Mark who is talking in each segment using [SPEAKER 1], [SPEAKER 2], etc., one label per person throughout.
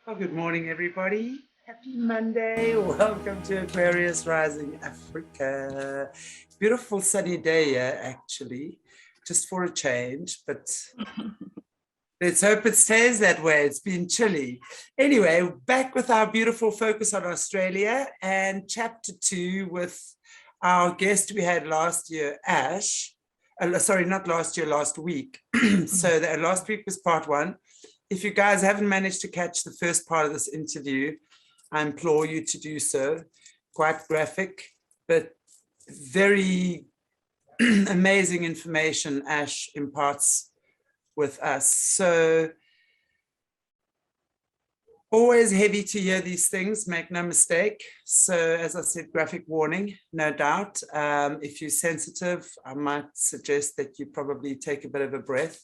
[SPEAKER 1] Well, good morning, everybody. Happy Monday. Welcome to Aquarius Rising Africa. Beautiful sunny day here, actually, just for a change, but let's hope it stays that way. It's been chilly. Anyway, back with our beautiful focus on Australia and chapter 2 with our guest we had last year, Ash. Sorry, not last year, last week. So the last week was part 1. If you guys haven't managed to catch the first part of this interview, I implore you to do so. Quite graphic, but very amazing information Ash imparts with us. So always heavy to hear these things, make no mistake. So as I said, graphic warning, no doubt. If you're sensitive, I might suggest that you probably take a bit of a breath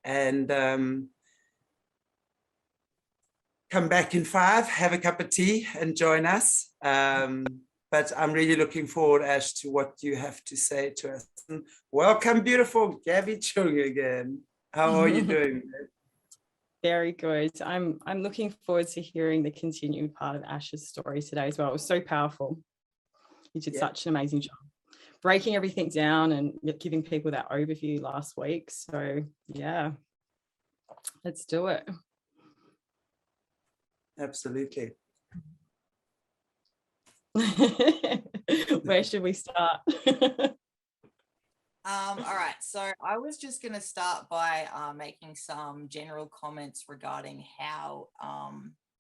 [SPEAKER 1] and come back in 5, have a cup of tea and join us. But I'm really looking forward, Ash, to what you have to say to us. Welcome, beautiful Gabbi Chung again. How are you doing?
[SPEAKER 2] Very good. I'm looking forward to hearing the continuing part of Ash's story today as well. It was so powerful. You did such an amazing job breaking everything down and giving people that overview last week. So yeah, let's do it.
[SPEAKER 1] Absolutely.
[SPEAKER 2] Where should we start?
[SPEAKER 3] All right, so I was just going to start by making some general comments regarding how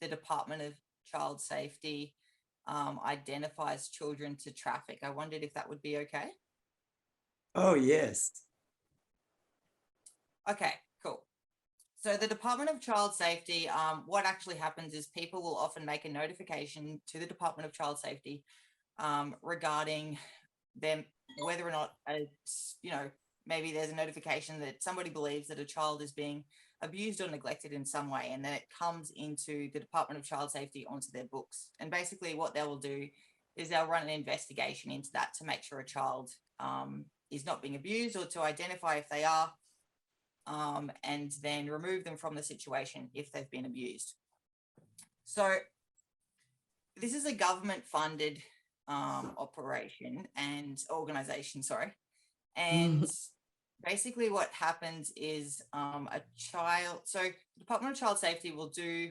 [SPEAKER 3] the Department of Child Safety identifies children to traffic. I wondered if that would be okay.
[SPEAKER 1] Oh, yes.
[SPEAKER 3] Okay, cool. So the Department of Child Safety, what actually happens is people will often make a notification to the Department of Child Safety regarding them, whether or not, maybe there's a notification that somebody believes that a child is being abused or neglected in some way, and then it comes into the Department of Child Safety onto their books. And basically what they will do is they'll run an investigation into that to make sure a child is not being abused, or to identify if they are, and then remove them from the situation if they've been abused. So this is a government-funded operation and organization, and basically what happens is the Department of Child Safety will do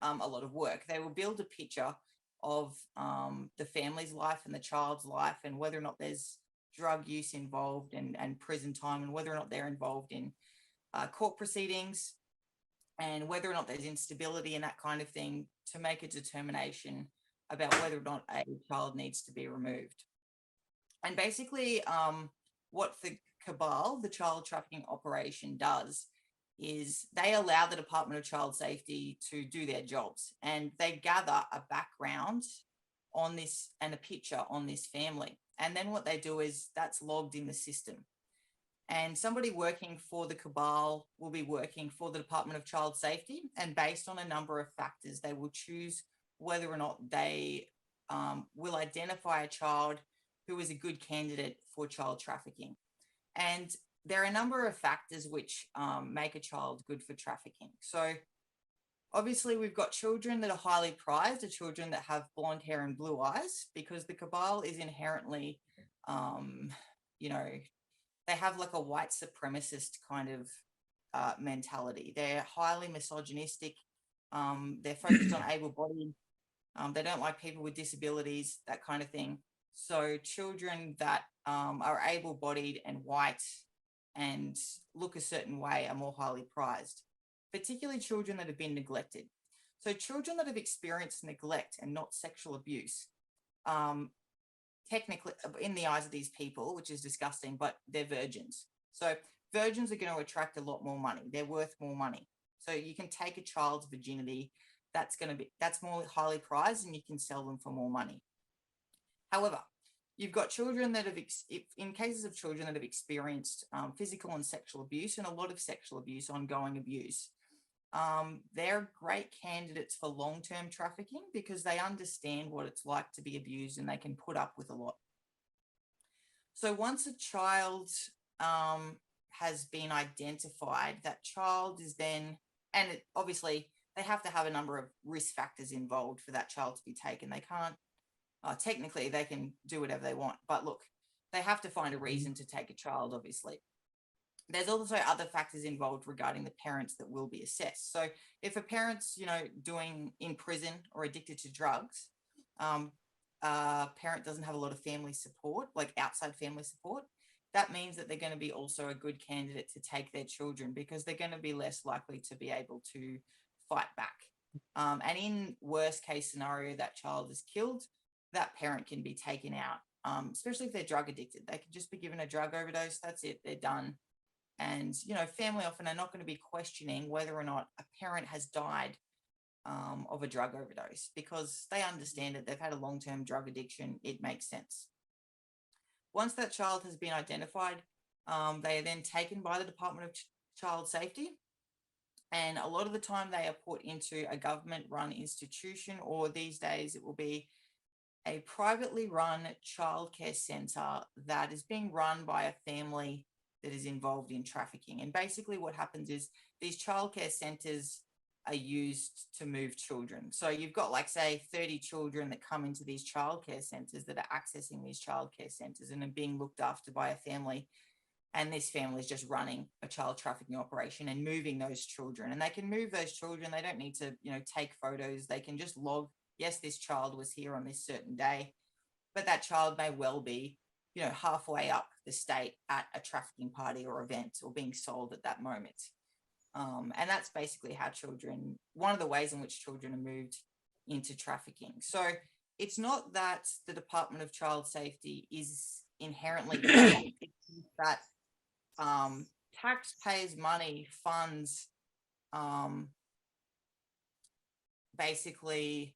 [SPEAKER 3] a lot of work. They will build a picture of the family's life and the child's life, and whether or not there's drug use involved and prison time, and whether or not they're involved in court proceedings, and whether or not there's instability and that kind of thing, to make a determination about whether or not a child needs to be removed. And basically what the cabal, the child trafficking operation, does is they allow the Department of Child Safety to do their jobs, and they gather a background on this and a picture on this family. And then what they do is that's logged in the system. And somebody working for the cabal will be working for the Department of Child Safety, and based on a number of factors, they will choose whether or not they will identify a child who is a good candidate for child trafficking. And there are a number of factors which make a child good for trafficking. So obviously we've got children that are highly prized, or children that have blonde hair and blue eyes, because the cabal is inherently, they have like a white supremacist kind of mentality. They're highly misogynistic. They're focused on able-bodied. They don't like people with disabilities, that kind of thing. So children that are able-bodied and white and look a certain way are more highly prized, particularly children that have been neglected. So children that have experienced neglect and not sexual abuse, technically, in the eyes of these people, which is disgusting, but they're virgins. So virgins are going to attract a lot more money. They're worth more money. So you can take a child's virginity, that's more highly prized, and you can sell them for more money. However, you've got children that have, in cases of children that have experienced physical and sexual abuse, and a lot of sexual abuse, ongoing abuse, they're great candidates for long-term trafficking, because they understand what it's like to be abused and they can put up with a lot. So once a child has been identified, that child is then, and obviously they have to have a number of risk factors involved for that child to be taken. They can't, technically they can do whatever they want, but look, they have to find a reason to take a child, obviously. There's also other factors involved regarding the parents that will be assessed. So if a parent's, doing in prison or addicted to drugs, parent doesn't have a lot of family support, like outside family support, that means that they're going to be also a good candidate to take their children, because they're going to be less likely to be able to fight back. And in worst case scenario, that child is killed, that parent can be taken out, especially if they're drug addicted. They can just be given a drug overdose. That's it. They're done. And, family often are not going to be questioning whether or not a parent has died of a drug overdose, because they understand that they've had a long-term drug addiction. It makes sense. Once that child has been identified, they are then taken by the Department of Child Safety. And a lot of the time they are put into a government-run institution, or these days it will be a privately run childcare centre that is being run by a family that is involved in trafficking. And basically what happens is these childcare centres are used to move children. So you've got, like, say, 30 children that come into these childcare centres that are accessing these childcare centres and are being looked after by a family. And this family is just running a child trafficking operation and moving those children. And they can move those children. They don't need to, take photos. They can just log, yes, this child was here on this certain day, but that child may well be, halfway up the state at a trafficking party or event, or being sold at that moment. And that's basically how one of the ways in which children are moved into trafficking. So it's not that the Department of Child Safety is inherently wrong. It's that taxpayers' money funds basically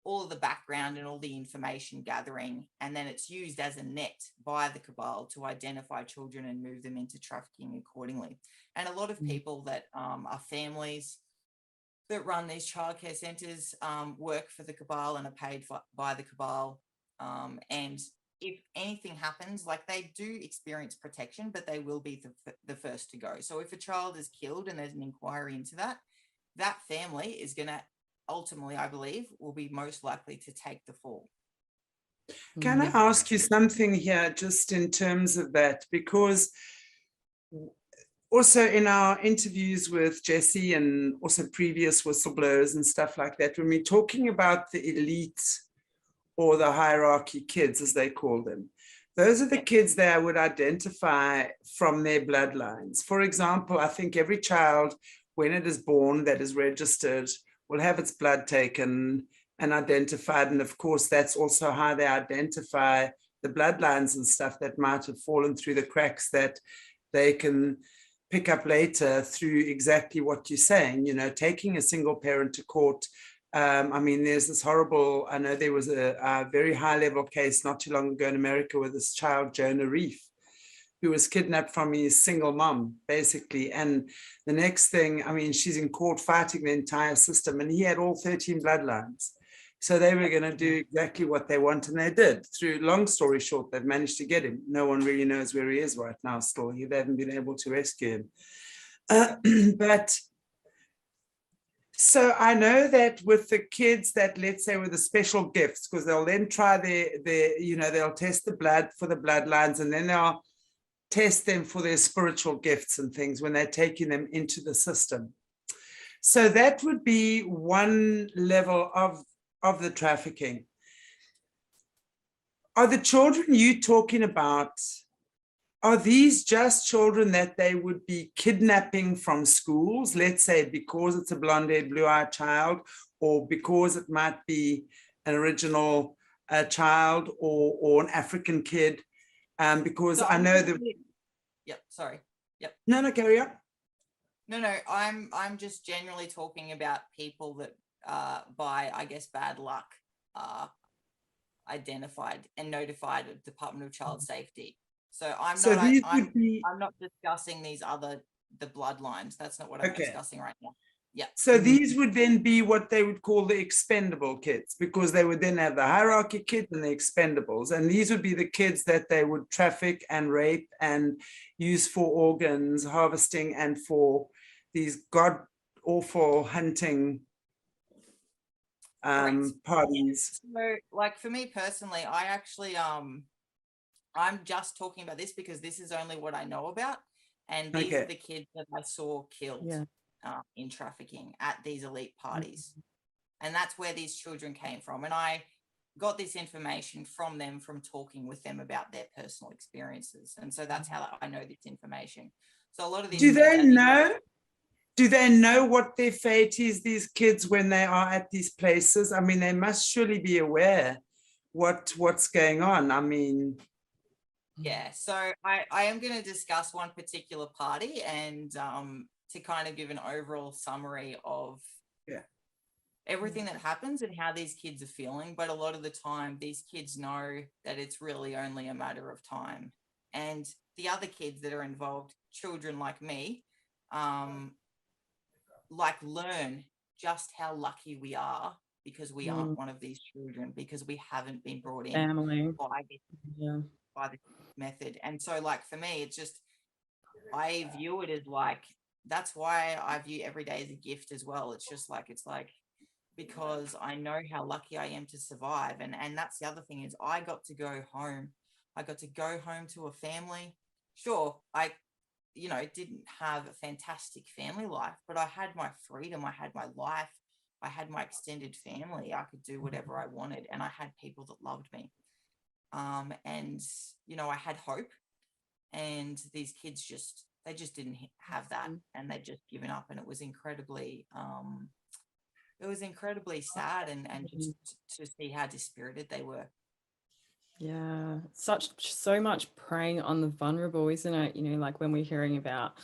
[SPEAKER 3] all of the background and all the information gathering, and then it's used as a net by the cabal to identify children and move them into trafficking accordingly. And a lot of people that are families that run these childcare centres work for the cabal and are paid by the cabal. And if anything happens, like, they do experience protection, but they will be the first to go. So if a child is killed and there's an inquiry into that, that family is going to ultimately, I believe, will be most likely to take the fall.
[SPEAKER 1] Can I ask you something here, just in terms of that? Because also in our interviews with Jesse and also previous whistleblowers and stuff like that, when we're talking about the elite or the hierarchy kids, as they call them, those are the kids that I would identify from their bloodlines. For example, I think every child, when it is born, that is registered, will have its blood taken and identified. And of course, that's also how they identify the bloodlines and stuff that might have fallen through the cracks that they can pick up later through exactly what you're saying, taking a single parent to court. I mean, there's this horrible, I know there was a very high level case not too long ago in America with this child, Jonah Reef, who was kidnapped from his single mom, basically. And the next thing, I mean, she's in court fighting the entire system, and he had all 13 bloodlines. So they were going to do exactly what they want, and they did. Through, long story short, they've managed to get him. No one really knows where he is right now still. They haven't been able to rescue him. But so I know that with the kids that, let's say, with the special gifts, because they'll then try they'll test the blood for the bloodlines, and then they'll test them for their spiritual gifts and things when they're taking them into the system. So that would be one level of the trafficking. Are the children you talking about, are these just children that they would be kidnapping from schools, let's say because it's a blonde-haired, blue-eyed child, or because it might be an original child or an African kid? Because I know that.
[SPEAKER 3] Yep. Sorry. Yep.
[SPEAKER 1] No, carry on.
[SPEAKER 3] No. I'm just generally talking about people that, by, I guess, bad luck, identified and notified of Department of Child Safety. So I'm not discussing the bloodlines. That's not what I'm discussing right now. Yeah.
[SPEAKER 1] So these would then be what they would call the expendable kids, because they would then have the hierarchy kids and the expendables. And these would be the kids that they would traffic and rape and use for organs harvesting and for these god-awful hunting parties.
[SPEAKER 3] So like for me personally, I actually I'm just talking about this because this is only what I know about, and these are the kids that I saw killed in trafficking at these elite parties. And that's where these children came from, and I got this information from them from talking with them about their personal experiences, and so that's how I know this information. So a lot of these
[SPEAKER 1] do they know what their fate is, these kids, when they are at these places? I mean, they must surely be aware what's going on. I mean,
[SPEAKER 3] yeah, so I am going to discuss one particular party and to kind of give an overall summary of everything that happens and how these kids are feeling. But a lot of the time, these kids know that it's really only a matter of time. And the other kids that are involved, children like me, like learn just how lucky we are because we aren't one of these children, because we haven't been brought in by this method. And so like for me, it's just, I view it as like, that's why I view every day as a gift as well. It's like because I know how lucky I am to survive. And that's the other thing is I got to go home. I got to go home to a family. Sure, I didn't have a fantastic family life, but I had my freedom. I had my life. I had my extended family. I could do whatever I wanted, and I had people that loved me. And I had hope. And these kids they just didn't have that, and they'd just given up. And it was incredibly sad and just to see how dispirited they were.
[SPEAKER 2] Yeah, so much preying on the vulnerable, isn't it? Like when we're hearing about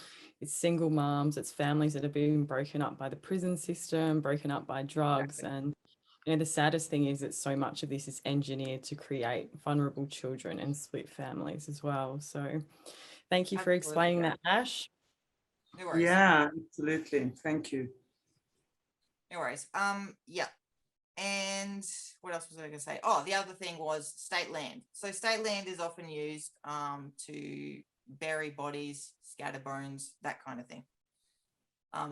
[SPEAKER 2] it's single moms, it's families that have been broken up by the prison system, broken up by drugs.
[SPEAKER 3] Exactly.
[SPEAKER 2] And the saddest thing is that so much of this is engineered to create vulnerable children and split families as well. So thank you for explaining that, Ash.
[SPEAKER 3] No worries.
[SPEAKER 1] Yeah, absolutely. Thank you.
[SPEAKER 3] No worries. Yeah. And what else was I going to say? Oh, the other thing was state land. So state land is often used to bury bodies, scatter bones, that kind of thing.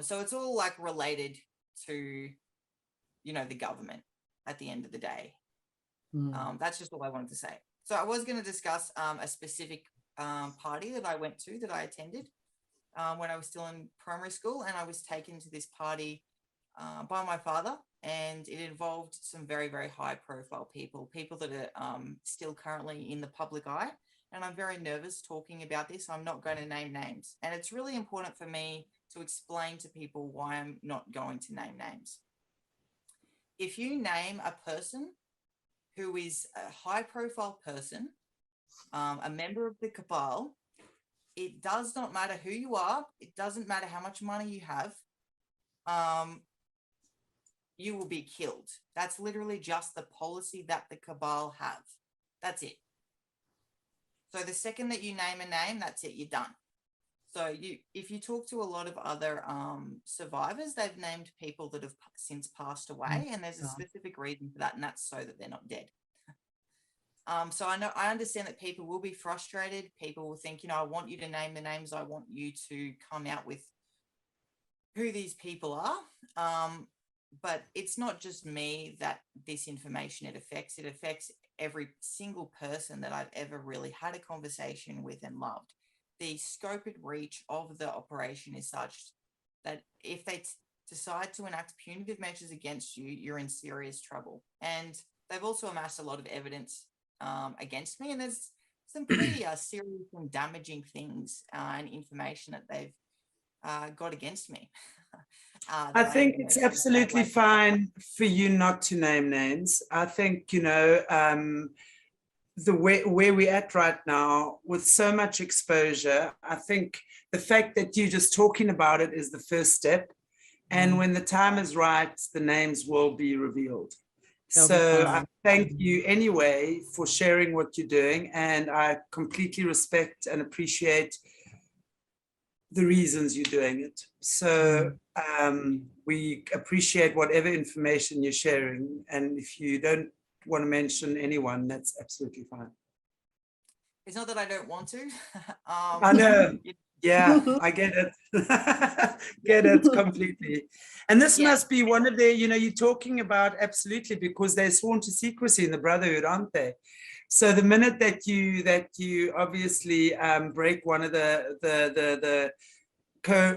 [SPEAKER 3] So it's all like related to, the government at the end of the day. That's just all I wanted to say. So I was going to discuss a specific party that I went to, that I attended when I was still in primary school, and I was taken to this party by my father, and it involved some very, very high profile people that are still currently in the public eye. And I'm very nervous talking about this. I'm not going to name names. And it's really important for me to explain to people why I'm not going to name names. If you name a person who is a high profile person, a member of the cabal, it does not matter who you are. It doesn't matter how much money you have. You will be killed. That's literally just the policy that the cabal have. That's it. So the second that you name a name, that's it, you're done. So if you talk to a lot of other survivors, they've named people that have since passed away, and there's a specific reason for that, and that's so that they're not dead. So I understand that people will be frustrated. People will think, I want you to name the names. I want you to come out with who these people are. But it's not just me that this information it affects. It affects every single person that I've ever really had a conversation with and loved. The scope and reach of the operation is such that if they decide to enact punitive measures against you, you're in serious trouble. And they've also amassed a lot of evidence against me. And there's some pretty serious and damaging things and information that they've got against me.
[SPEAKER 1] I think it's absolutely fine for you not to name names. I think, the where we're at right now with so much exposure, I think the fact that you're just talking about it is the first step. And when the time is right, the names will be revealed. So I thank you anyway for sharing what you're doing. And I completely respect and appreciate the reasons you're doing it. So we appreciate whatever information you're sharing. And if you don't want to mention anyone, that's absolutely fine.
[SPEAKER 3] It's not that I don't want to.
[SPEAKER 1] I know. Yeah, I get it. Get it completely. And this
[SPEAKER 3] Yeah.
[SPEAKER 1] must be one of the, you're talking about, absolutely, because they're sworn to secrecy in the brotherhood, aren't they? So the minute that you obviously break one of the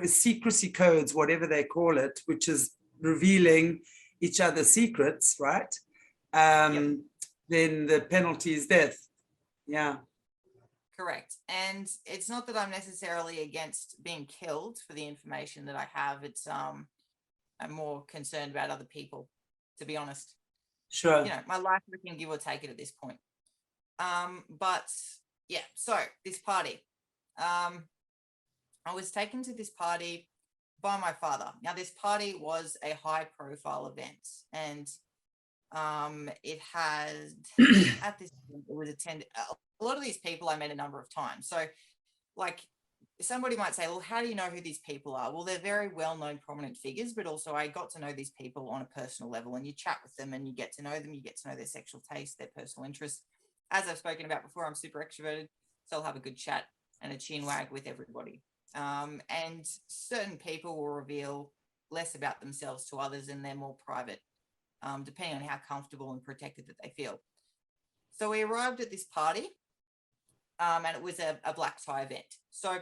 [SPEAKER 1] secrecy codes, whatever they call it, which is revealing each other's secrets, right?
[SPEAKER 3] Yep.
[SPEAKER 1] Then the penalty is death. Yeah.
[SPEAKER 3] Correct. And it's not that I'm necessarily against being killed for the information that I have. It's I'm more concerned about other people, to be honest.
[SPEAKER 1] Sure.
[SPEAKER 3] My life, I can give or take it at this point. But yeah, so this party. I was taken to this party by my father. Now, this party was a high profile event, and it had at this point, it was attended. A lot of these people I met a number of times. So, like, somebody might say, well, how do you know who these people are? Well, they're very well-known, prominent figures, but also I got to know these people on a personal level, and you chat with them and you get to know them, you get to know their sexual taste, their personal interests. As I've spoken about before, I'm super extroverted, so I'll have a good chat and a chin wag with everybody. And certain people will reveal less about themselves to others, and they're more private, depending on how comfortable and protected that they feel. So we arrived at this party, and it was a black tie event. So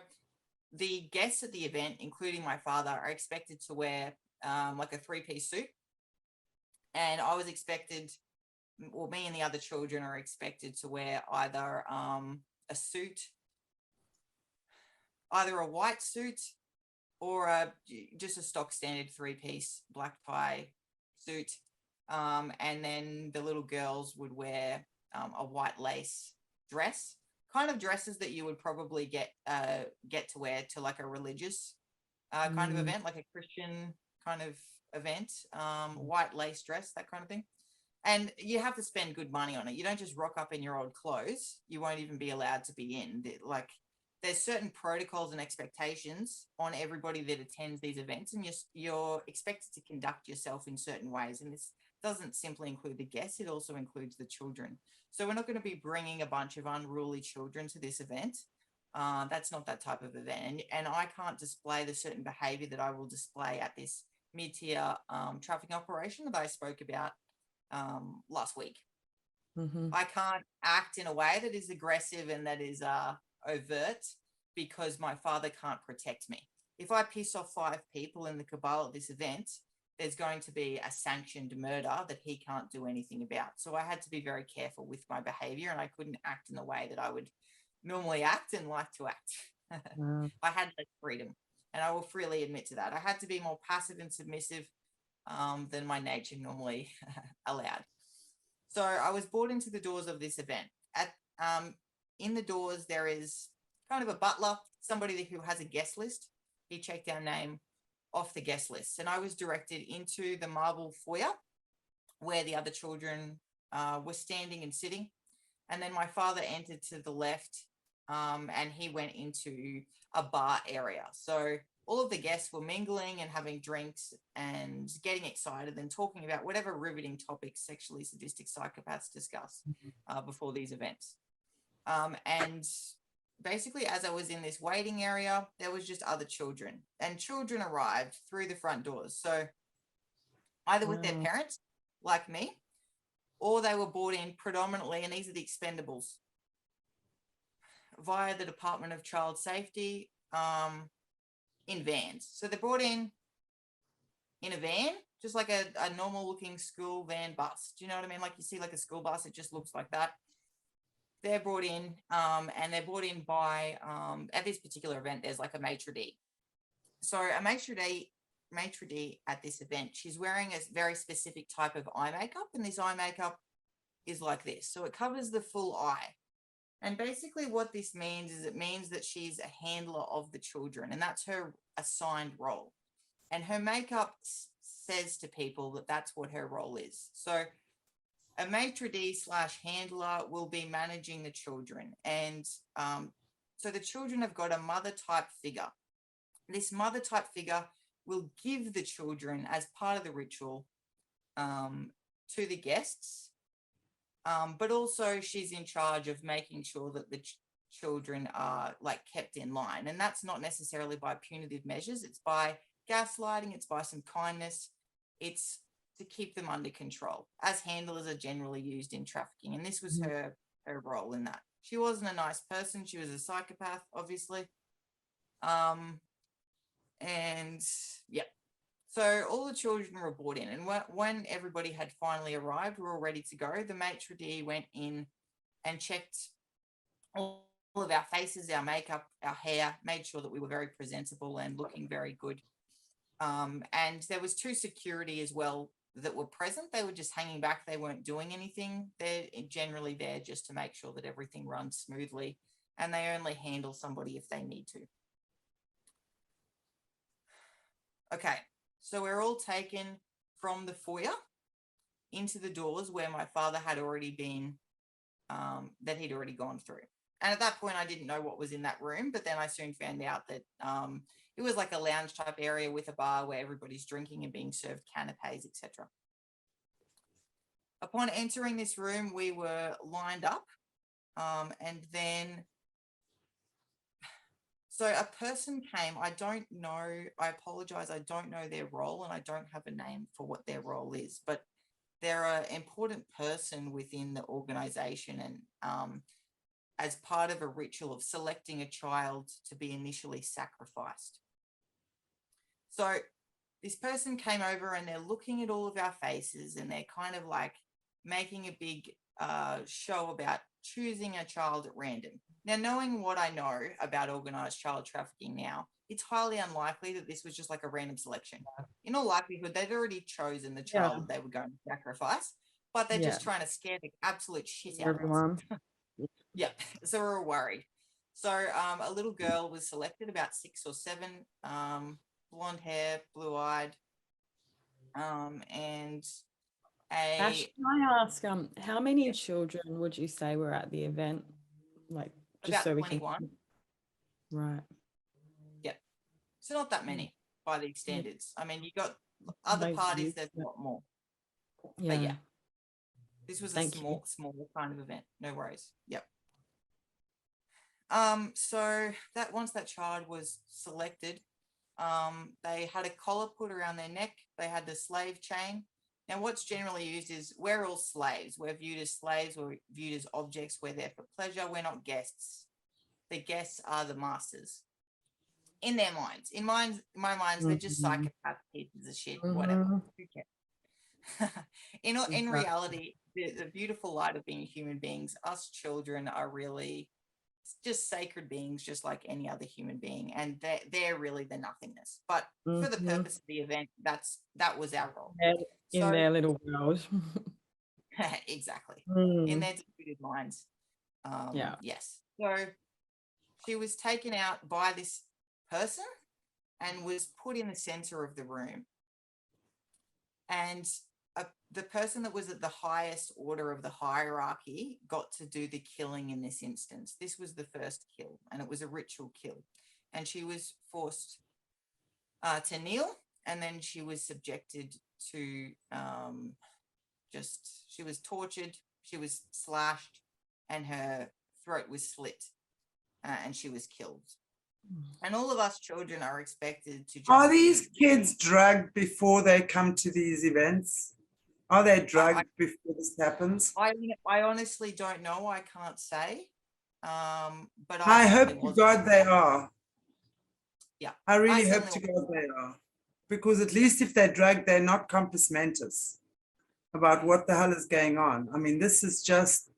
[SPEAKER 3] the guests at the event, including my father, are expected to wear like a three-piece suit. And I was expected, or me and the other children are expected to wear either a suit, either a white suit or just a stock standard three-piece black tie suit. And then the little girls would wear a white lace dress, kind of dresses that you would probably get to wear to like a religious kind of event, like a Christian kind of event, white lace dress, that kind of thing. And you have to spend good money on it. You don't just rock up in your old clothes. You won't even be allowed to be in. Like, there's certain protocols and expectations on everybody that attends these events, and you're expected to conduct yourself in certain ways. And this doesn't simply include the guests, it also includes the children. So we're not going to be bringing a bunch of unruly children to this event. That's not that type of event. And I can't display the certain behavior that I will display at this mid-tier trafficking operation that I spoke about last week. I can't act in a way that is aggressive and that is overt, because my father can't protect me. If I piss off 5 people in the cabal at this event, there's going to be a sanctioned murder that he can't do anything about. So I had to be very careful with my behavior, and I couldn't act in the way that I would normally act and like to act. I had less freedom, and I will freely admit to that. I had to be more passive and submissive than my nature normally allowed. So I was brought into the doors of this event. In the doors, there is kind of a butler, somebody who has a guest list. He checked our name off the guest list, and I was directed into the marble foyer where the other children were standing and sitting. And then my father entered to the left, and he went into a bar area. So all of the guests were mingling and having drinks and getting excited and talking about whatever riveting topics sexually sadistic psychopaths discuss before these events. And basically, as I was in this waiting area, there was just other children, and children arrived through the front doors. So either with their parents, like me, or they were brought in predominantly, and these are the expendables, via the Department of Child Safety in vans. So they're brought in a van, just like a normal looking school van bus. Do you know what I mean? Like, you see like a school bus, it just looks like that. They're brought in, and they're brought in by, at this particular event, there's like a maitre d'. So a maitre d' at this event, she's wearing a very specific type of eye makeup, and this eye makeup is like this. So it covers the full eye. And basically what this means is, it means that she's a handler of the children, and that's her assigned role. And her makeup says to people that that's what her role is. So a maitre d' / handler will be managing the children. And so the children have got a mother type figure. This mother type figure will give the children, as part of the ritual, to the guests. But also she's in charge of making sure that children are like kept in line. And that's not necessarily by punitive measures. It's by gaslighting. It's by some kindness. It's to keep them under control, as handlers are generally used in trafficking. And this was her role in that. She wasn't a nice person. She was a psychopath, obviously. And yeah. So all the children were brought in, and when everybody had finally arrived, we were all ready to go. The maitre d' went in and checked all of our faces, our makeup, our hair, made sure that we were very presentable and looking very good. And there was 2 security as well that were present. They were just hanging back. They weren't doing anything. They're generally there just to make sure that everything runs smoothly, and they only handle somebody if they need to. Okay, so we're all taken from the foyer into the doors where my father had already been, that he'd already gone through. And at that point, I didn't know what was in that room, but then I soon found out that it was like a lounge type area with a bar where everybody's drinking and being served canapes, etc. Upon entering this room, we were lined up, and then so a person came. I don't know, I apologize, I don't know their role, and I don't have a name for what their role is, but they're an important person within the organization, and as part of a ritual of selecting a child to be initially sacrificed. So this person came over and they're looking at all of our faces, and they're kind of like making a big show about choosing a child at random. Now, knowing what I know about organized child trafficking now, it's highly unlikely that this was just like a random selection. In all likelihood, they'd already chosen the child that they were going to sacrifice, but they're just trying to scare the absolute shit out of us. Yeah, so we're all worried. So a little girl was selected, about 6 or 7, blonde hair, blue-eyed, and
[SPEAKER 2] Ash, can I ask, how many children would you say were at the event? Like, just
[SPEAKER 3] about
[SPEAKER 2] so we
[SPEAKER 3] 21.
[SPEAKER 2] can. Right.
[SPEAKER 3] Yep. So not that many by the standards. I mean, you got other parties, there's a lot more.
[SPEAKER 2] Yeah.
[SPEAKER 3] But yeah, this was a small kind of event. No worries. Yep. So that once that child was selected, they had a collar put around their neck. They had the slave chain. Now, what's generally used is we're all slaves. We're viewed as slaves. We're viewed as objects. We're there for pleasure. We're not guests. The guests are the masters. In their minds. In my minds, they're just psychopath pieces of shit, whatever. Who cares? In reality, the beautiful light of being human beings, us children are really just sacred beings, just like any other human being, and they're really the nothingness. But for the purpose of the event, that was our role.
[SPEAKER 2] In their little world.
[SPEAKER 3] Exactly. In their deluded minds. Yes. So she was taken out by this person and was put in the center of the room. And the person that was at the highest order of the hierarchy got to do the killing in this instance. This was the first kill, and it was a ritual kill. And she was forced to kneel, and then she was subjected to she was tortured, she was slashed, and her throat was slit, and she was killed. And all of us children are expected to just...
[SPEAKER 1] Are these kids drugged before they come to these events? Are they drugged before this happens?
[SPEAKER 3] I honestly don't know. I can't say. But
[SPEAKER 1] I hope to God they are.
[SPEAKER 3] Yeah.
[SPEAKER 1] I really hope to God they are. Because at least if they're drugged, they're not compass mentis about what the hell is going on. I mean, this is just...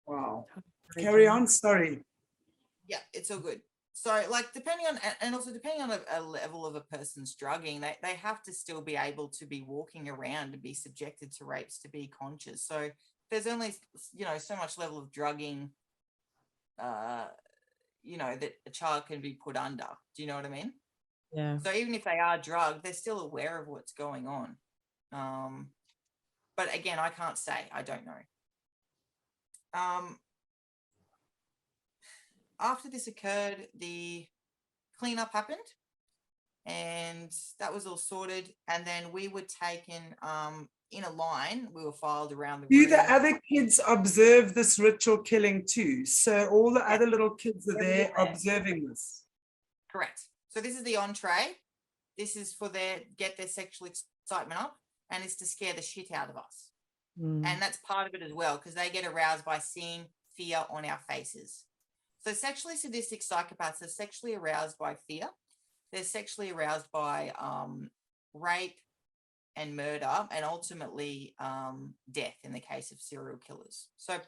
[SPEAKER 1] Wow. Carry on, sorry.
[SPEAKER 3] Yeah, it's all good. So, like, depending on, and also depending on a level of a person's drugging, they have to still be able to be walking around and be subjected to rapes to be conscious. So there's only, so much level of drugging, that a child can be put under. Do you know what I mean?
[SPEAKER 2] Yeah.
[SPEAKER 3] So even if they are drugged, they're still aware of what's going on. But again, I can't say. I don't know. After this occurred, the cleanup happened, and that was all sorted. And then we were taken in a line. We were filed around the
[SPEAKER 1] Do
[SPEAKER 3] room.
[SPEAKER 1] the other kids observe this ritual killing too? So all the
[SPEAKER 3] Yeah.
[SPEAKER 1] other little kids are there
[SPEAKER 3] Everyone there.
[SPEAKER 1] observing this.
[SPEAKER 3] Correct. So this is the entree. This is for get their sexual excitement up, and it's to scare the shit out of us. And that's part of it as well, because they get aroused by seeing fear on our faces. So sexually sadistic psychopaths are sexually aroused by fear. They're sexually aroused by rape and murder, and ultimately death in the case of serial killers. So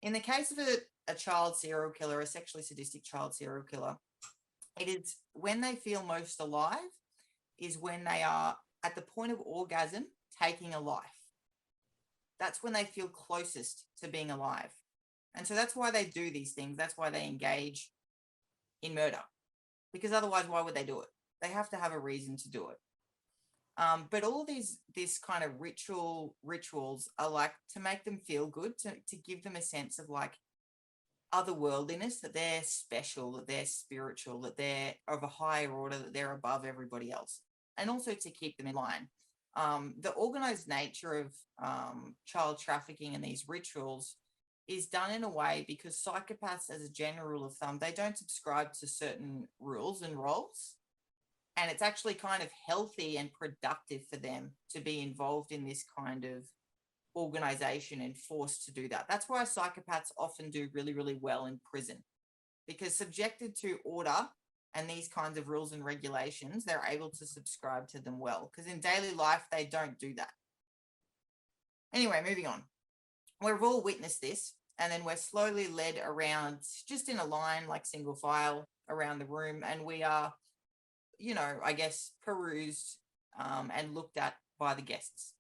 [SPEAKER 3] in the case of a child serial killer, a sexually sadistic child serial killer, it is when they feel most alive is when they are at the point of orgasm taking a life. That's when they feel closest to being alive. And so that's why they do these things. That's why they engage in murder, because otherwise, why would they do it? They have to have a reason to do it. But all this kind of rituals are like to make them feel good, to give them a sense of like otherworldliness, that they're special, that they're spiritual, that they're of a higher order, that they're above everybody else, and also to keep them in line. The organized nature of child trafficking and these rituals is done in a way because psychopaths, as a general rule of thumb, they don't subscribe to certain rules and roles. And it's actually kind of healthy and productive for them to be involved in this kind of organization and forced to do that. That's why psychopaths often do really, really well in prison, because subjected to order and these kinds of rules and regulations, they're able to subscribe to them well, because in daily life, they don't do that. Anyway, moving on. We've all witnessed this, and then we're slowly led around just in a line, like single file around the room, and we are, you know, I guess, perused and looked at by the guests.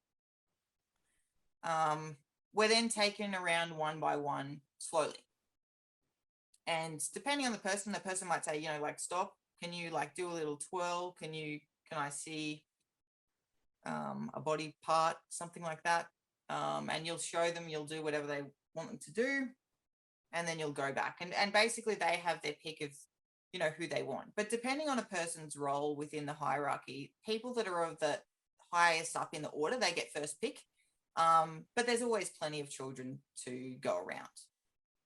[SPEAKER 3] We're then taken around one by one slowly. And depending on the person might say, you know, like, stop, can you like do a little twirl? Can I see a body part, something like that? And you'll show them, you'll do whatever they want them to do, and then you'll go back. And basically they have their pick of, you know, who they want. But depending on a person's role within the hierarchy, people that are of the highest up in the order, they get first pick. But there's always plenty of children to go around.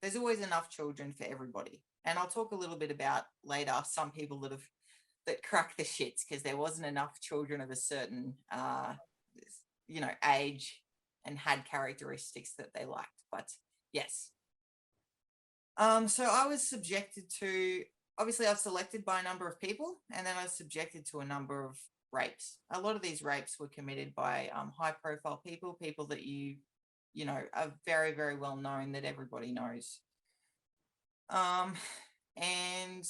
[SPEAKER 3] There's always enough children for everybody. And I'll talk a little bit about later some people that crack the shits because there wasn't enough children of a certain, you know, age and had characteristics that they liked. But yes. So I was subjected to, obviously I was selected by a number of people, and then I was subjected to a number of rapes. A lot of these rapes were committed by high profile people that you know, are very, very well known, that everybody knows. And,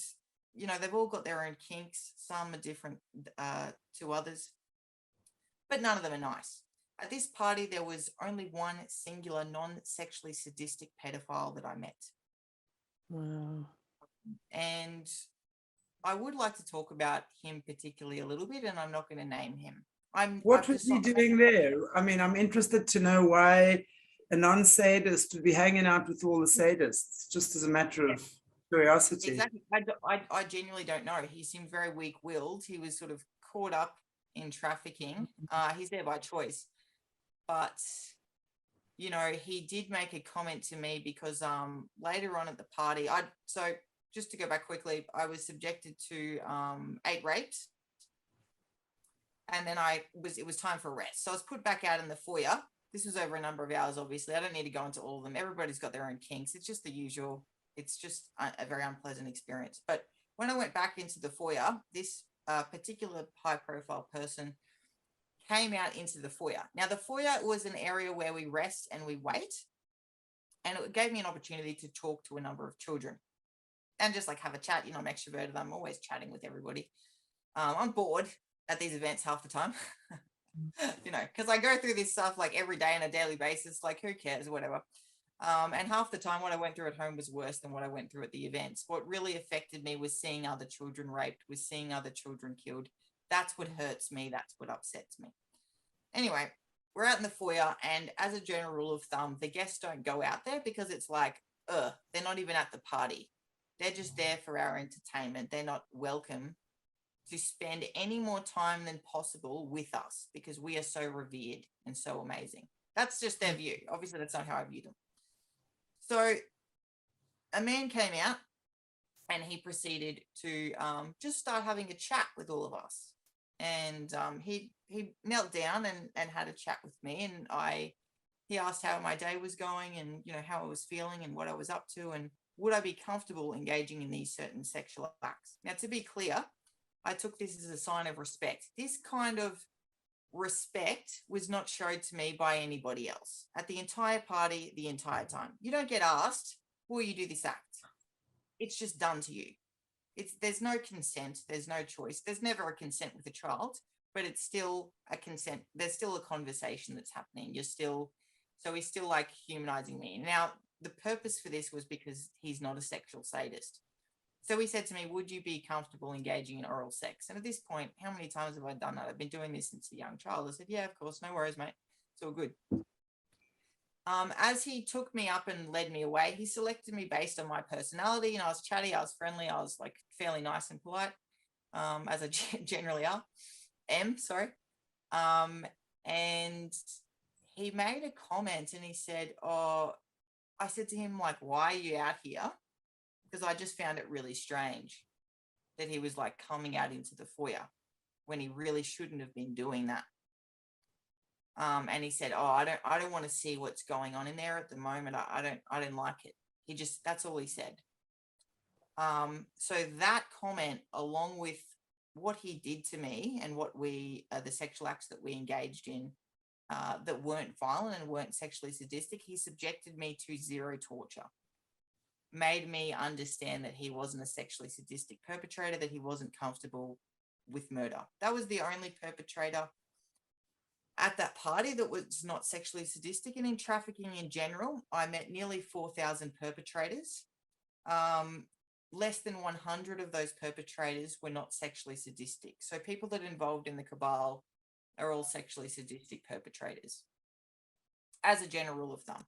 [SPEAKER 3] you know, they've all got their own kinks. Some are different to others, but none of them are nice. At this party, there was only one singular non-sexually sadistic pedophile that I met.
[SPEAKER 2] Wow.
[SPEAKER 3] And I would like to talk about him particularly a little bit, and I'm not going to name him.
[SPEAKER 1] What was he doing there? I mean, I'm interested to know why a non-sadist would be hanging out with all the sadists, just as a matter of curiosity.
[SPEAKER 3] Exactly. I genuinely don't know. He seemed very weak-willed. He was sort of caught up in trafficking. He's there by choice. But, you know, he did make a comment to me because later on at the party, so just to go back quickly, I was subjected to 8 rapes. And then it was time for rest. So I was put back out in the foyer. This was over a number of hours, obviously. I don't need to go into all of them. Everybody's got their own kinks. It's just the usual. It's just a very unpleasant experience. But when I went back into the foyer, this particular high-profile person came out into the foyer. Now, the foyer was an area where we rest and we wait. And it gave me an opportunity to talk to a number of children and just like have a chat. You know, I'm extroverted. I'm always chatting with everybody. I'm bored at these events half the time, you know, because I go through this stuff like every day on a daily basis, like who cares, whatever. And half the time what I went through at home was worse than what I went through at the events. What really affected me was seeing other children raped, was seeing other children killed. That's what hurts me. That's what upsets me. Anyway, we're out in the foyer, and as a general rule of thumb, the guests don't go out there because it's like, they're not even at the party. They're just there for our entertainment. They're not welcome to spend any more time than possible with us because we are so revered and so amazing. That's just their view. Obviously, that's not how I view them. So a man came out and he proceeded to just start having a chat with all of us. And he knelt down and had a chat with me. And he asked how my day was going and, you know, how I was feeling and what I was up to and would I be comfortable engaging in these certain sexual acts. Now, to be clear, I took this as a sign of respect. This kind of respect was not showed to me by anybody else at the entire party, the entire time. You don't get asked, will you do this act? It's just done to you. There's no consent. There's no choice. There's never a consent with a child, but it's still a consent. There's still a conversation that's happening. He's still like humanizing me. Now, the purpose for this was because he's not a sexual sadist. So he said to me, would you be comfortable engaging in oral sex? And at this point, how many times have I done that? I've been doing this since a young child. I said, yeah, of course. No worries, mate. It's all good. As he took me up and led me away, he selected me based on my personality. And I was chatty, I was friendly, I was like fairly nice and polite, as I generally am. And he made a comment and he said, I said to him, like, why are you out here? Because I just found it really strange that he was like coming out into the foyer when he really shouldn't have been doing that. And he said, I don't want to see what's going on in there at the moment. I don't like it. That's all he said. So that comment, along with what he did to me and what the sexual acts that we engaged in, that weren't violent and weren't sexually sadistic, he subjected me to zero torture, made me understand that he wasn't a sexually sadistic perpetrator, that he wasn't comfortable with murder. That was the only perpetrator at that party that was not sexually sadistic. And in trafficking in general, I met nearly 4,000 perpetrators. Less than 100 of those perpetrators were not sexually sadistic. So people that are involved in the cabal are all sexually sadistic perpetrators, as a general rule of thumb.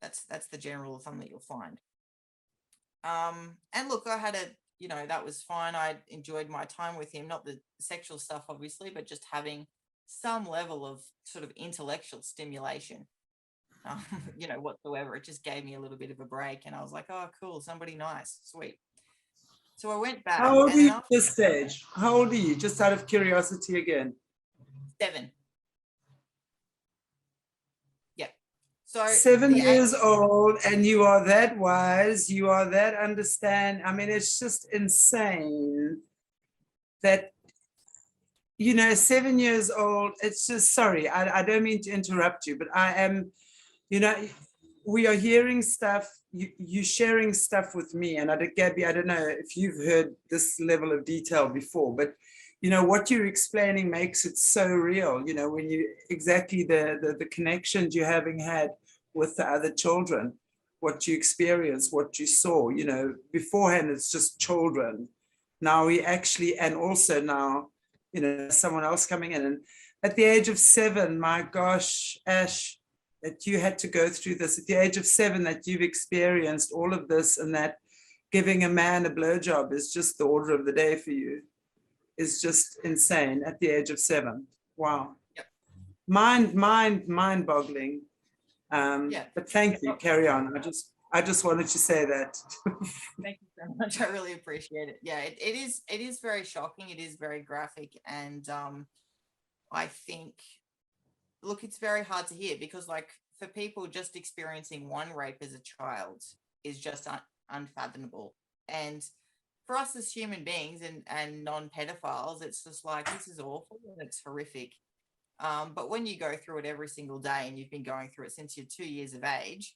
[SPEAKER 3] That's the general rule of thumb that you'll find. And look, that was fine. I enjoyed my time with him, not the sexual stuff, obviously, but just having some level of sort of intellectual stimulation, whatsoever. It just gave me a little bit of a break. And I was like, oh, cool, somebody nice, sweet. So I went back.
[SPEAKER 1] How old are you at this stage? How old are you? Just out of curiosity again.
[SPEAKER 3] 7. Yeah. So
[SPEAKER 1] 7 years old, and you are that wise, you are that understand. I mean, it's just insane that, 7 years old, it's just, sorry, I don't mean to interrupt you, but I am, we are hearing stuff, you sharing stuff with me, and Gabbi, I don't know if you've heard this level of detail before, but what you're explaining makes it so real, when you exactly the connections you're having had with the other children, what you experienced, what you saw, beforehand it's just children. Now we actually, and also now, someone else coming in. And at the age of 7, my gosh, Ash, that you had to go through this, at the age of 7, that you've experienced all of this, and that giving a man a blowjob is just the order of the day for you, is just insane at the age of 7. Wow.
[SPEAKER 3] Yep.
[SPEAKER 1] Mind boggling. But thank you, carry on. I just wanted to say that.
[SPEAKER 3] Thank you so much. I really appreciate it. Yeah, it is very shocking. It is very graphic. And I think, look, it's very hard to hear because, like, for people, just experiencing one rape as a child is just unfathomable. And for us as human beings and non-pedophiles, it's just like, this is awful and it's horrific. But when you go through it every single day, and you've been going through it since you're 2 years of age,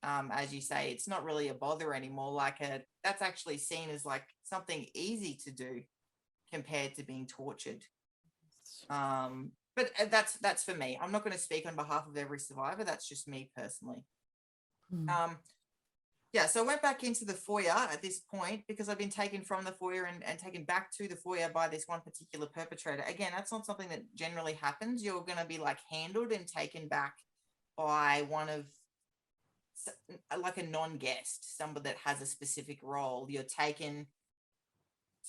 [SPEAKER 3] as you say, it's not really a bother anymore. That's actually seen as like something easy to do compared to being tortured. But that's for me. I'm not going to speak on behalf of every survivor. That's just me personally. So I went back into the foyer at this point because I've been taken from the foyer and taken back to the foyer by this one particular perpetrator. Again, that's not something that generally happens. You're going to be like handled and taken back by one of, like, a non-guest, somebody that has a specific role. You're taken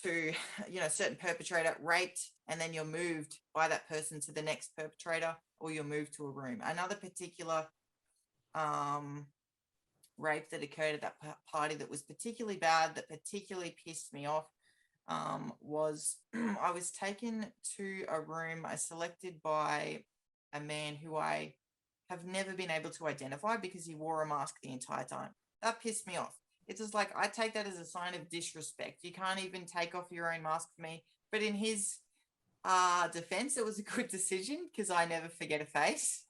[SPEAKER 3] to, a certain perpetrator, raped, and then you're moved by that person to the next perpetrator, or you're moved to a room. Another particular rape that occurred at that party that was particularly bad, that particularly pissed me off, was I was taken to a room selected by a man who I have never been able to identify because he wore a mask the entire time. That pissed me off. It's just like, I take that as a sign of disrespect. You can't even take off your own mask for me. But in his defense, it was a good decision because I never forget a face.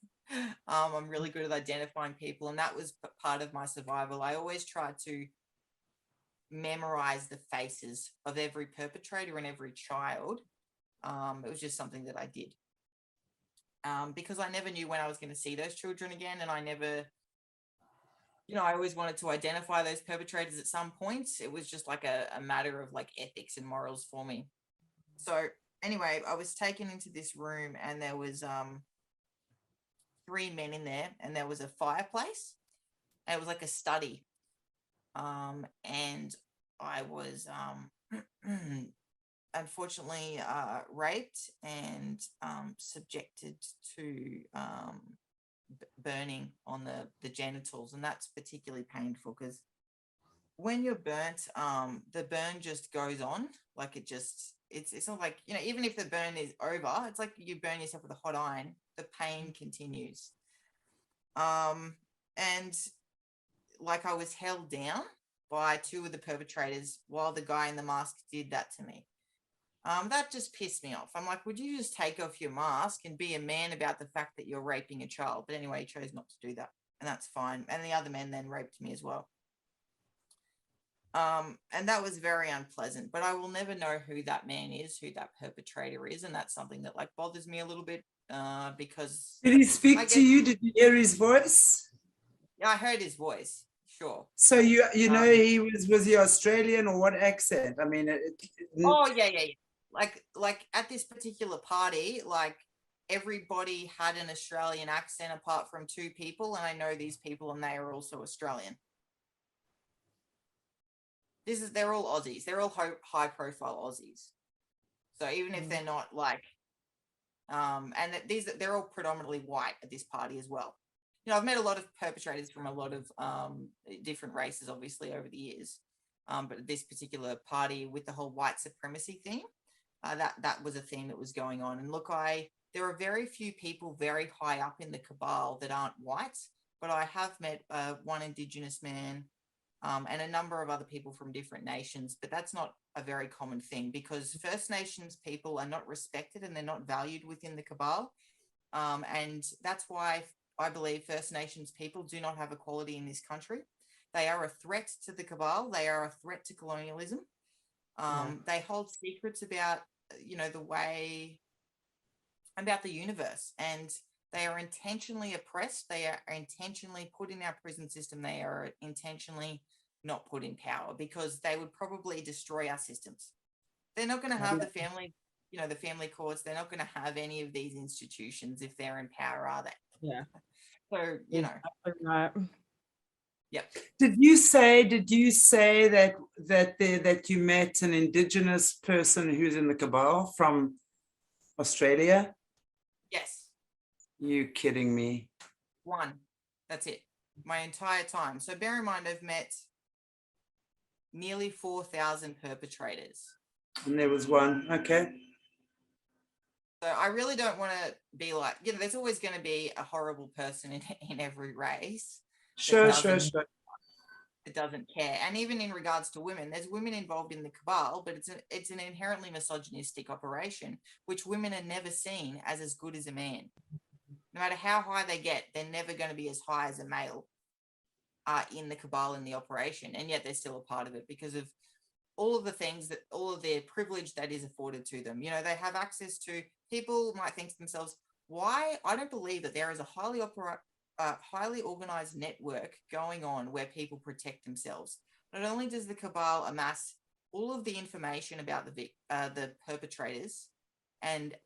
[SPEAKER 3] I'm really good at identifying people, and that was part of my survival. I always tried to memorize the faces of every perpetrator and every child. It was just something that I did because I never knew when I was going to see those children again, and I never, I always wanted to identify those perpetrators at some point. It was just like a matter of like ethics and morals for me. So anyway, I was taken into this room, and there was 3 men in there, and there was a fireplace, and it was like a study. And I was unfortunately raped and subjected to burning on the genitals, and that's particularly painful because when you're burnt, the burn just goes on. Like it's not like, even if the burn is over, it's like you burn yourself with a hot iron, the pain continues. And like I was held down by 2 of the perpetrators while the guy in the mask did that to me. That just pissed me off. I'm like, would you just take off your mask and be a man about the fact that you're raping a child? But anyway, he chose not to do that, and that's fine. And the other men then raped me as well. And that was very unpleasant, but I will never know who that man is, who that perpetrator is. And that's something that like bothers me a little bit because.
[SPEAKER 1] Did he speak to you? Did you hear his voice?
[SPEAKER 3] Yeah, I heard his voice. Sure.
[SPEAKER 1] So you know he was he Australian or what accent? I mean,
[SPEAKER 3] oh yeah. Like at this particular party, like everybody had an Australian accent apart from 2 people, and I know these people, and they are also Australian. They're all Aussies. They're all high profile Aussies. So even if they're not like, and they're all predominantly white at this party as well. I've met a lot of perpetrators from a lot of different races, obviously, over the years. But this particular party with the whole white supremacy theme, that was a theme that was going on. And look, there are very few people very high up in the cabal that aren't white, but I have met one Indigenous man and a number of other people from different nations, but that's not a very common thing because First Nations people are not respected and they're not valued within the cabal. And that's why I believe First Nations people do not have equality in this country. They are a threat to the cabal. They are a threat to colonialism. They hold secrets about, the way about the universe, and they are intentionally oppressed. They are intentionally put in our prison system. They are intentionally not put in power because they would probably destroy our systems. They're not going to have the family, the family courts. They're not going to have any of these institutions if they're in power, are they?
[SPEAKER 2] Yeah.
[SPEAKER 3] So,
[SPEAKER 2] Right.
[SPEAKER 3] Yep.
[SPEAKER 1] Did you say that you met an Indigenous person who's in the cabal from Australia?
[SPEAKER 3] Yes.
[SPEAKER 1] You kidding me?
[SPEAKER 3] One. That's it. My entire time. So bear in mind, I've met nearly 4,000 perpetrators.
[SPEAKER 1] And there was one. Okay.
[SPEAKER 3] So I really don't want to be like, there's always going to be a horrible person in every race.
[SPEAKER 1] Sure.
[SPEAKER 3] It doesn't care. And even in regards to women, there's women involved in the cabal, but it's an inherently misogynistic operation, which women are never seen as good as a man. No matter how high they get, they're never going to be as high as a male in the cabal, in the operation. And yet they're still a part of it because of all of the things all of their privilege that is afforded to them. They have access to, people might think to themselves, why? I don't believe that there is a highly organized network going on where people protect themselves. Not only does the cabal amass all of the information about the perpetrators and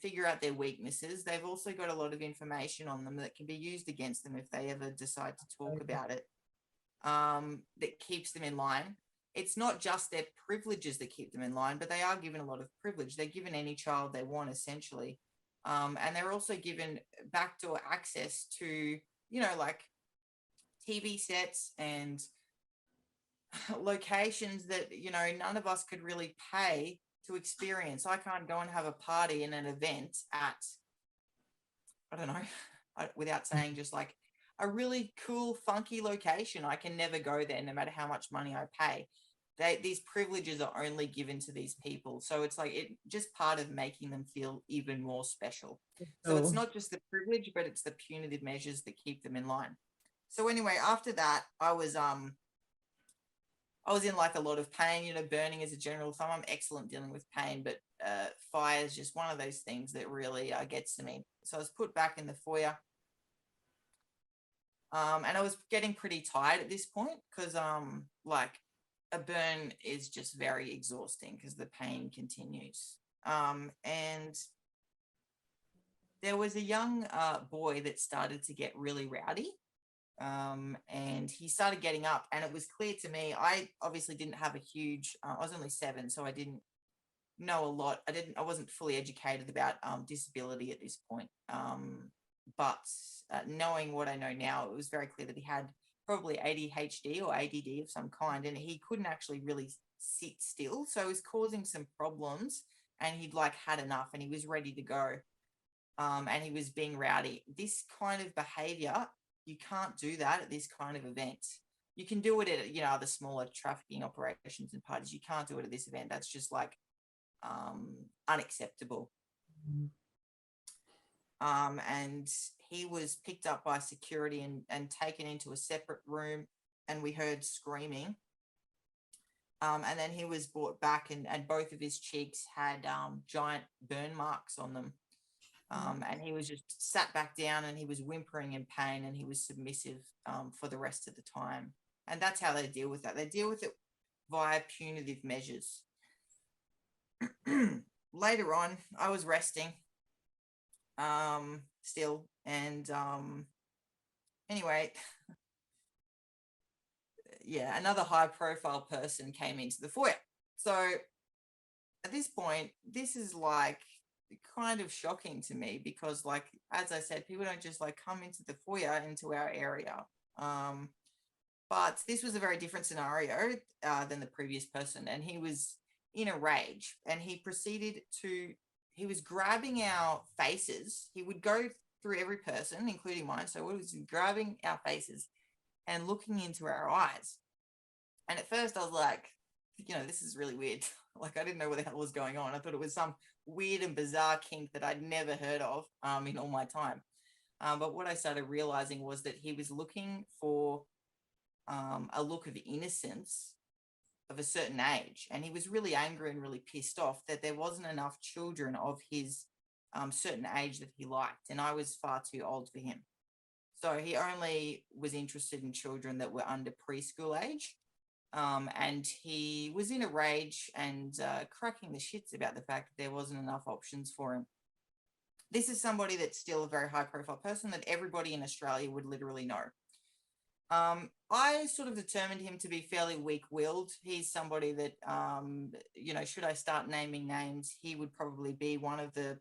[SPEAKER 3] figure out their weaknesses, they've also got a lot of information on them that can be used against them if they ever decide to talk about it, that keeps them in line. it's not just their privileges that keep them in line, but they are given a lot of privilege. They're given any child they want, essentially. And they're also given backdoor access to, you know, like TV sets and locations that, you know, none of us could really pay to experience. I can't go and have a party and an event at, I don't know, without saying, just like a really cool, funky location. I can never go there no matter how much money I pay. These privileges are only given to these people. So it's like it just part of making them feel even more special. So it's not just the privilege, but it's the punitive measures that keep them in line. So anyway, after that, I was in like a lot of pain, you know, burning as a general thumb. I'm excellent dealing with pain, but fire is just one of those things that really gets to me. So I was put back in the foyer. And I was getting pretty tired at this point because like a burn is just very exhausting because the pain continues. And there was a young boy that started to get really rowdy. And he started getting up, and it was clear to me, I obviously didn't have a huge, I was only 7, so I didn't know a lot. I wasn't fully educated about disability at this point. But knowing what I know now, it was very clear that he had probably ADHD or ADD of some kind, and he couldn't actually really sit still. So it was causing some problems, and he'd like had enough and he was ready to go. And he was being rowdy. This kind of behavior, you can't do that at this kind of event. You can do it at, you know, other smaller trafficking operations and parties. You can't do it at this event. That's just like unacceptable. And he was picked up by security and taken into a separate room, and we heard screaming. And then he was brought back, and both of his cheeks had giant burn marks on them. And he was just sat back down, and he was whimpering in pain, and he was submissive for the rest of the time. And that's how they deal with that. They deal with it via punitive measures. Later on, I was resting still. And anyway, yeah, another high profile person came into the foyer. So at this point, this is like kind of shocking to me because, like, as I said, people don't just like come into the foyer into our area. But this was a very different scenario than the previous person, and he was in a rage, and he was grabbing our faces. He would go through every person, including mine. So he was grabbing our faces and looking into our eyes. And at first I was like, you know, this is really weird. Like, I didn't know what the hell was going on. I thought it was some weird and bizarre kink that I'd never heard of in all my time. But what I started realizing was that he was looking for a look of innocence of a certain age. And he was really angry and really pissed off that there wasn't enough children of his certain age that he liked. And I was far too old for him. So he only was interested in children that were under preschool age. And he was in a rage and cracking the shits about the fact that there wasn't enough options for him. This is somebody that's still a very high profile person that everybody in Australia would literally know. I sort of determined him to be fairly weak-willed. He's somebody that, you know, should I start naming names, he would probably be one of the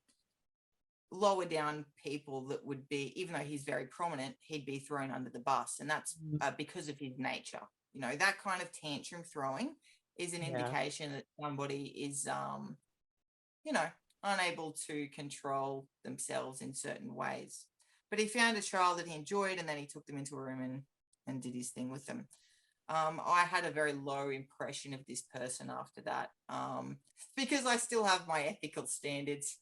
[SPEAKER 3] lower down people that would be, even though he's very prominent, he'd be thrown under the bus. And that's because of his nature. You know, that kind of tantrum throwing is an indication that somebody is, you know, unable to control themselves in certain ways. But he found a child that he enjoyed, and then he took them into a room and did his thing with them. I had a very low impression of this person after that, because I still have my ethical standards.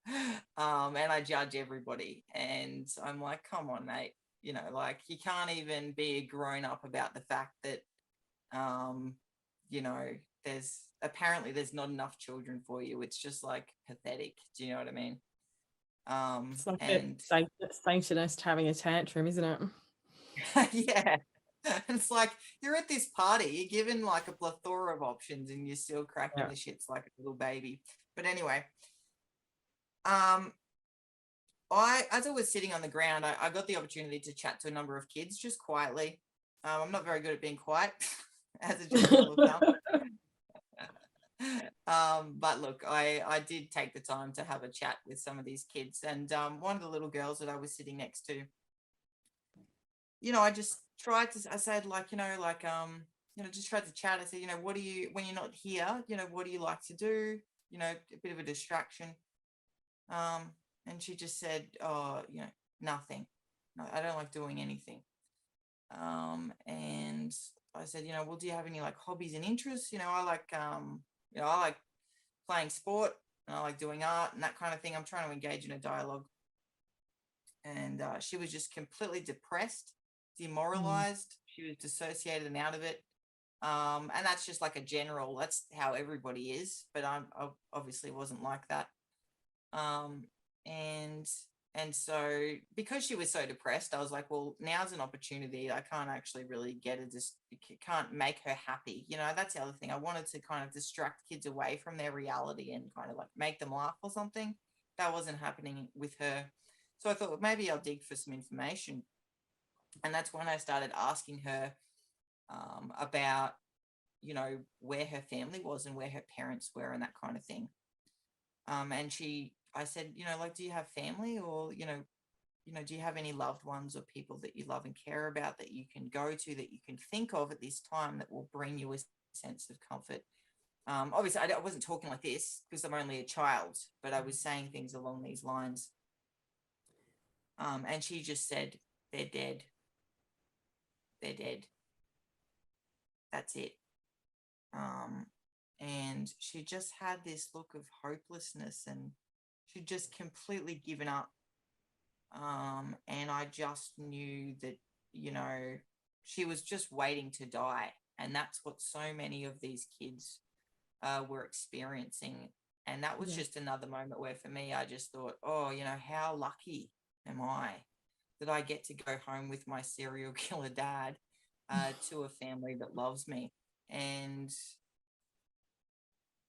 [SPEAKER 3] And I judge everybody. And I'm like, come on, mate. You know, like, you can't even be a grown up about the fact that, you know, there's not enough children for you. It's just like pathetic. Do you know what I mean?
[SPEAKER 2] It's like and Satanist having a tantrum, isn't it?
[SPEAKER 3] Yeah. It's like you're at this party, you're given like a plethora of options, and you're still cracking the shits like a little baby. But anyway, as I was sitting on the ground, I got the opportunity to chat to a number of kids just quietly. I'm not very good at being quiet. as a general rule of thumb. But look, I did take the time to have a chat with some of these kids, and one of the little girls that I was sitting next to, I just tried to, I said, like, just tried to chat. I said, what do you, when you're not here, what do you like to do? A bit of a distraction. And she just said, oh, nothing. No, I don't like doing anything. And I said, well, do you have any like hobbies and interests? I like, I like playing sport, and I like doing art and that kind of thing. I'm trying to engage in a dialogue. And she was just completely depressed, demoralized. She was dissociated and out of it. And that's just like a general, that's how everybody is. But I obviously wasn't like that. And so because she was so depressed, I was like, well, now's an opportunity. I can't actually really can't make her happy. That's the other thing. I wanted to kind of distract kids away from their reality and kind of like make them laugh or something. That wasn't happening with her. So I thought, well, maybe I'll dig for some information. And that's when I started asking her about, where her family was and where her parents were and that kind of thing. And I said, like, do you have family, or, do you have any loved ones or people that you love and care about that you can go to, that you can think of at this time that will bring you a sense of comfort? Obviously, I wasn't talking like this because I'm only a child, but I was saying things along these lines. And she just said, they're dead. They're dead. That's it. And she just had this look of hopelessness, and she'd just completely given up. And I just knew that, she was just waiting to die. And that's what so many of these kids were experiencing. And that was just another moment where for me, I just thought, oh, how lucky am I that I get to go home with my serial killer dad to a family that loves me. And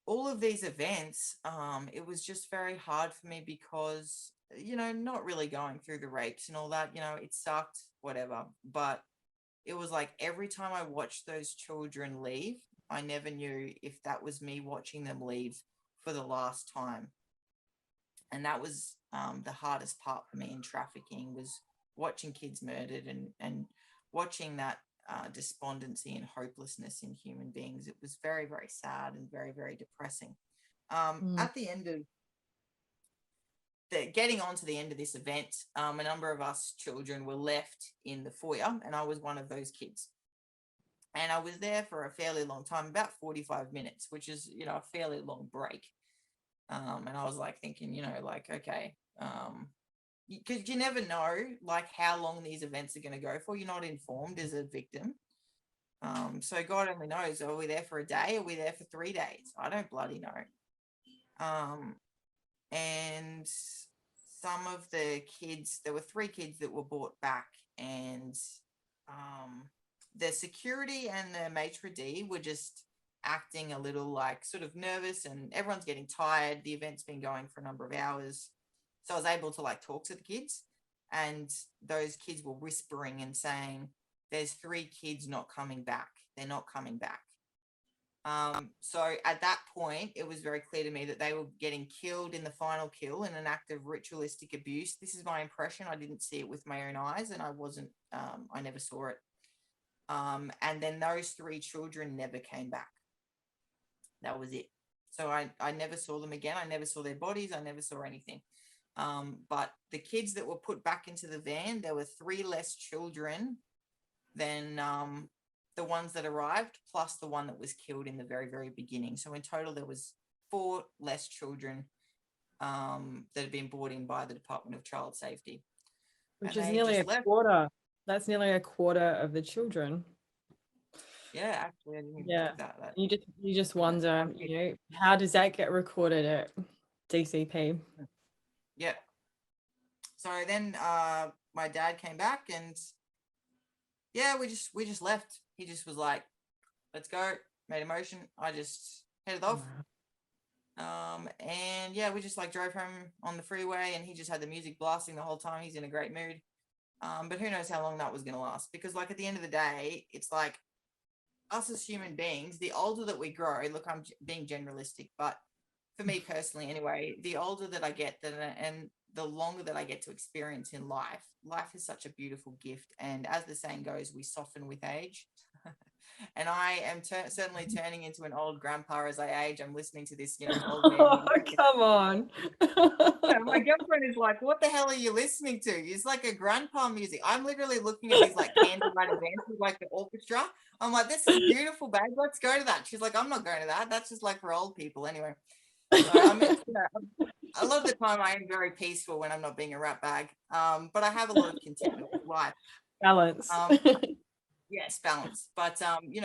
[SPEAKER 3] all of these events, it was just very hard for me because, not really going through the rapes and all that, it sucked, whatever. But it was like every time I watched those children leave, I never knew if that was me watching them leave for the last time. And that was the hardest part for me in trafficking, was watching kids murdered and watching that despondency and hopelessness in human beings. It was very, very sad and very, very depressing. At the end of getting on to the end of this event, a number of us children were left in the foyer, and I was one of those kids. And I was there for a fairly long time, about 45 minutes, which is, a fairly long break. And I was like thinking, okay, because you never know like how long these events are going to go for. You're not informed as a victim. So God only knows, are we there for a day? Are we there for 3 days? I don't bloody know. And some of the kids, there were 3 kids that were brought back, and the security and the maitre d' were just acting a little like sort of nervous, and everyone's getting tired. The event's been going for a number of hours. So I was able to like talk to the kids, and those kids were whispering and saying, there's 3 kids not coming back. They're not coming back. So at that point, it was very clear to me that they were getting killed in the final kill in an act of ritualistic abuse. This is my impression. I didn't see it with my own eyes, and I never saw it. And then those 3 children never came back. That was it. So I never saw them again. I never saw their bodies. I never saw anything. But the kids that were put back into the van, there were 3 less children than the ones that arrived, plus the one that was killed in the very, very beginning. So in total, there was 4 less children that had been brought in by the Department of Child Safety.
[SPEAKER 2] Which is nearly a quarter. That's nearly a quarter of the children.
[SPEAKER 3] Yeah, actually, I didn't even think that.
[SPEAKER 2] You just wonder, how does that get recorded at DCP?
[SPEAKER 3] Yeah. So then my dad came back, and we just left. He just was like, let's go, made a motion. I just headed off. And we just like drove home on the freeway, and he just had the music blasting the whole time. He's in a great mood. But who knows how long that was going to last, because like at the end of the day, it's like us as human beings, the older that we grow, look, I'm being generalistic, but for me personally anyway, the older that I get, and the longer that I get to experience in life, life is such a beautiful gift. And as the saying goes, we soften with age. And I am certainly turning into an old grandpa as I age. I'm listening to this, old man.
[SPEAKER 2] Oh, come on.
[SPEAKER 3] My girlfriend is like, what the hell are you listening to? It's like a grandpa music. I'm literally looking at these like candlelight events with like the orchestra. I'm like, this is beautiful, babe. Let's go to that. She's like, I'm not going to that. That's just like for old people anyway. So a lot of the time I am very peaceful when I'm not being a rat bag. But I have a lot of contentment with life.
[SPEAKER 2] Balance.
[SPEAKER 3] Yes, balance. But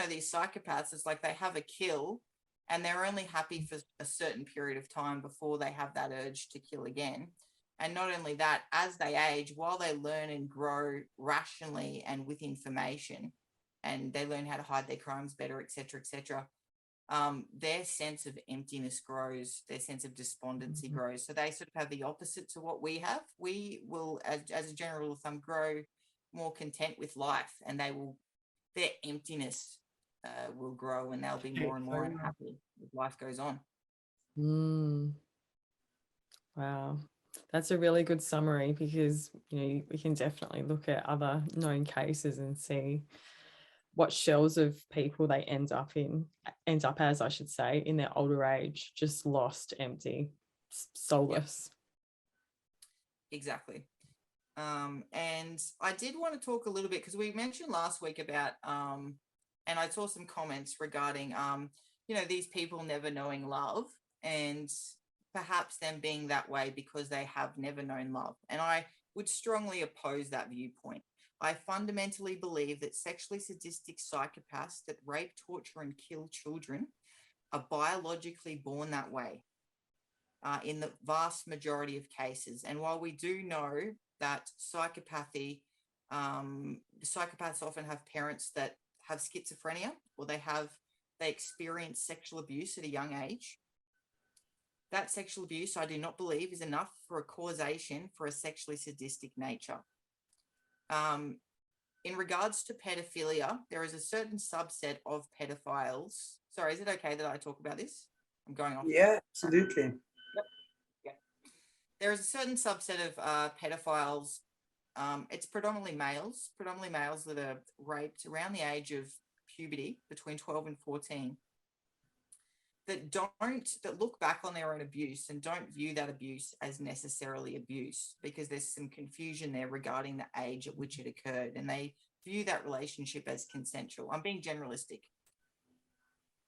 [SPEAKER 3] these psychopaths, it's like they have a kill and they're only happy for a certain period of time before they have that urge to kill again. And not only that, as they age, while they learn and grow rationally and with information, and they learn how to hide their crimes better, etc., etc., their sense of emptiness grows, their sense of despondency grows. So they sort of have the opposite to what we have. We will, as a general rule of thumb, grow more content with life, and their emptiness will grow, and they'll be more and more unhappy as life goes on.
[SPEAKER 2] Wow, that's a really good summary, because we can definitely look at other known cases and see what shells of people they end up as, I should say, in their older age, just lost, empty, soulless.
[SPEAKER 3] Yep. Exactly. And I did want to talk a little bit, because we mentioned last week about and I saw some comments regarding these people never knowing love, and perhaps them being that way because they have never known love. And I would strongly oppose that viewpoint. I fundamentally believe that sexually sadistic psychopaths that rape, torture, and kill children are biologically born that way in the vast majority of cases. And while we do know that psychopaths often have parents that have schizophrenia, or they experience sexual abuse at a young age, that sexual abuse, I do not believe, is enough for a causation for a sexually sadistic nature. In regards to pedophilia, there is a certain subset of pedophiles. Sorry, is it okay that I talk about this? I'm going off.
[SPEAKER 1] Yeah, absolutely.
[SPEAKER 3] Yep. Yeah. There is a certain subset of pedophiles. It's predominantly males that are raped around the age of puberty, between 12 and 14, that look back on their own abuse and don't view that abuse as necessarily abuse, because there's some confusion there regarding the age at which it occurred, and they view that relationship as consensual. I'm being generalistic.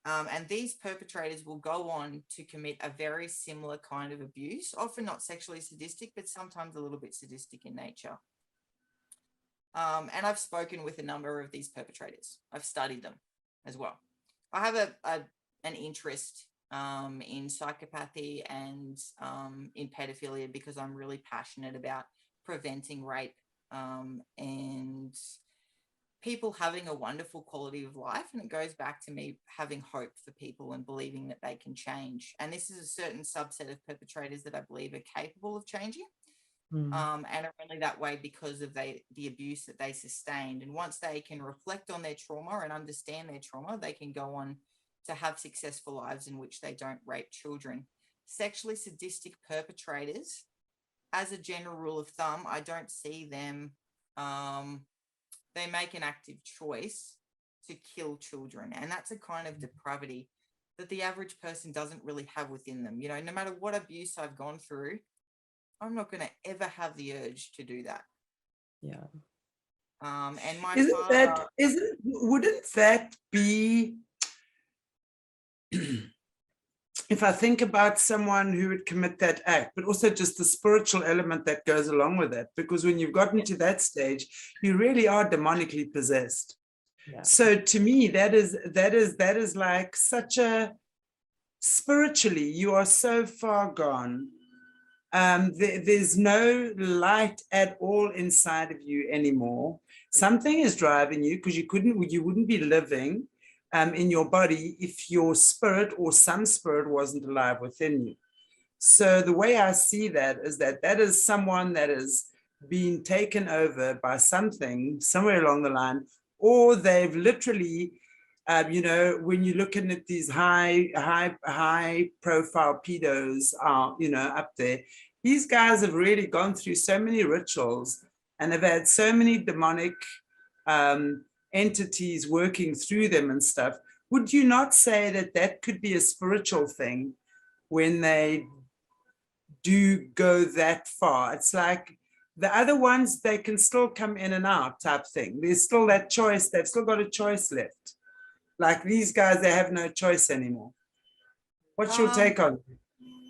[SPEAKER 3] And these perpetrators will go on to commit a very similar kind of abuse, often not sexually sadistic, but sometimes a little bit sadistic in nature. And I've spoken with a number of these perpetrators. I've studied them as well. I have an interest in psychopathy and in pedophilia, because I'm really passionate about preventing rape and people having a wonderful quality of life. And it goes back to me having hope for people and believing that they can change. And this is a certain subset of perpetrators that I believe are capable of changing. And are only that way because of the abuse that they sustained. And once they can reflect on their trauma and understand their trauma, they can go on to have successful lives in which they don't rape children. Sexually sadistic perpetrators, as a general rule of thumb, I don't see them, they make an active choice to kill children. And that's a kind of depravity that the average person doesn't really have within them. No matter what abuse I've gone through, I'm not going to ever have the urge to do that.
[SPEAKER 2] Yeah.
[SPEAKER 3] And my
[SPEAKER 1] wouldn't that be, if I think about someone who would commit that act, but also just the spiritual element that goes along with it, because when you've gotten to that stage, you really are demonically possessed. Yeah. So to me, that is like such a, spiritually, you are so far gone. There's no light at all inside of you anymore. Something is driving you, because you wouldn't be living in your body if your spirit or some spirit wasn't alive within you. So the way I see that is someone that is being taken over by something somewhere along the line, or they've literally You know, when you're looking at these high profile pedos, you know, up there, these guys have really gone through so many rituals and have had so many demonic entities working through them and stuff. Would you not say that that could be a spiritual thing when they do go that far? It's like the other ones, they can still come in and out type thing. There's still that choice. They've still got a choice left. Like these guys, they have no choice anymore. What's your take on it?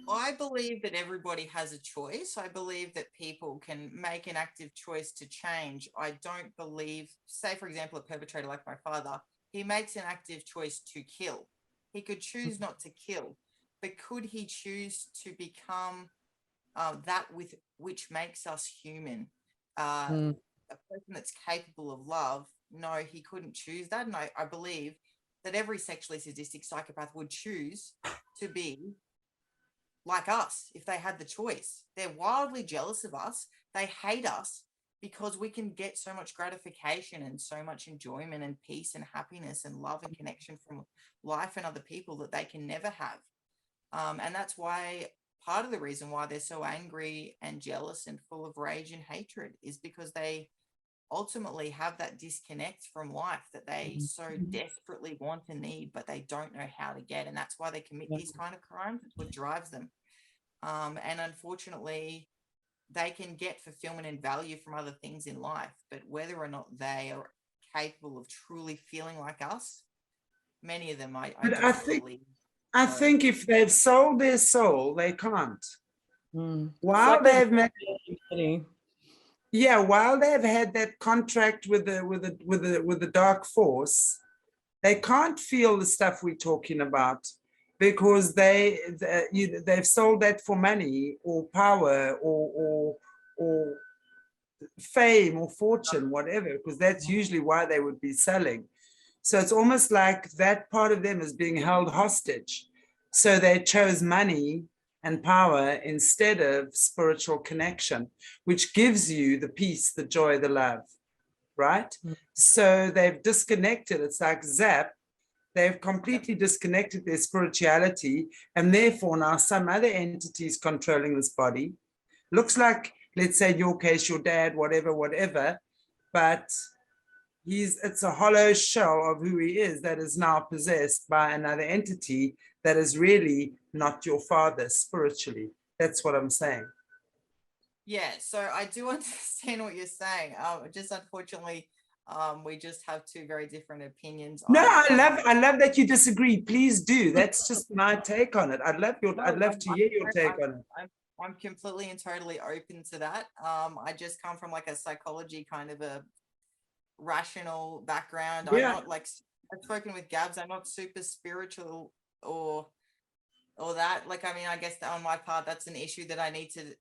[SPEAKER 3] I believe that everybody has a choice. I believe that people can make an active choice to change. I don't believe, say, for example, a perpetrator like my father, he makes an active choice to kill. He could choose not to kill, but could he choose to become that with which makes us human? A person that's capable of love, no, he couldn't choose that. And I believe that every sexually sadistic psychopath would choose to be like us if they had the choice. They're wildly jealous of us. They hate us because we can get so much gratification and so much enjoyment and peace and happiness and love and connection from life and other people that they can never have. And that's why part of the reason why they're so angry and jealous and full of rage and hatred is because they ultimately have that disconnect from life that they so desperately want and need, but they don't know how to get. And that's why they commit these kind of crimes. It's what drives them. And unfortunately, they can get fulfillment and value from other things in life, but whether or not they are capable of truly feeling like us, many of them, I
[SPEAKER 1] think if they've sold their soul, they can't. While
[SPEAKER 2] like
[SPEAKER 1] they've while they've had that contract with the dark force, they can't feel the stuff we're talking about because they've sold that for money or power or fame or fortune, whatever, because that's usually why they would be selling. So it's almost like that part of them is being held hostage. So they chose money and power instead of spiritual connection, which gives you the peace, the joy, the love, right? So they've disconnected. It's like zap. They've completely disconnected their spirituality, and therefore now some other entities controlling this body. Looks like, let's say in your case, your dad, whatever, but it's a hollow shell of who he is that is now possessed by another entity that is really not your father spiritually. That's what I'm saying.
[SPEAKER 3] Yeah, so I do understand what you're saying. Just unfortunately, we just have two very different opinions.
[SPEAKER 1] No, I love that you disagree. Please do. That's just my take on it. I'd love to hear your take on it.
[SPEAKER 3] I'm completely and totally open to that. I just come from like a psychology kind of a rational background. I'm not like, I've spoken with Gabs, I'm not super spiritual or that. Like, I mean, I guess that on my part, that's an issue that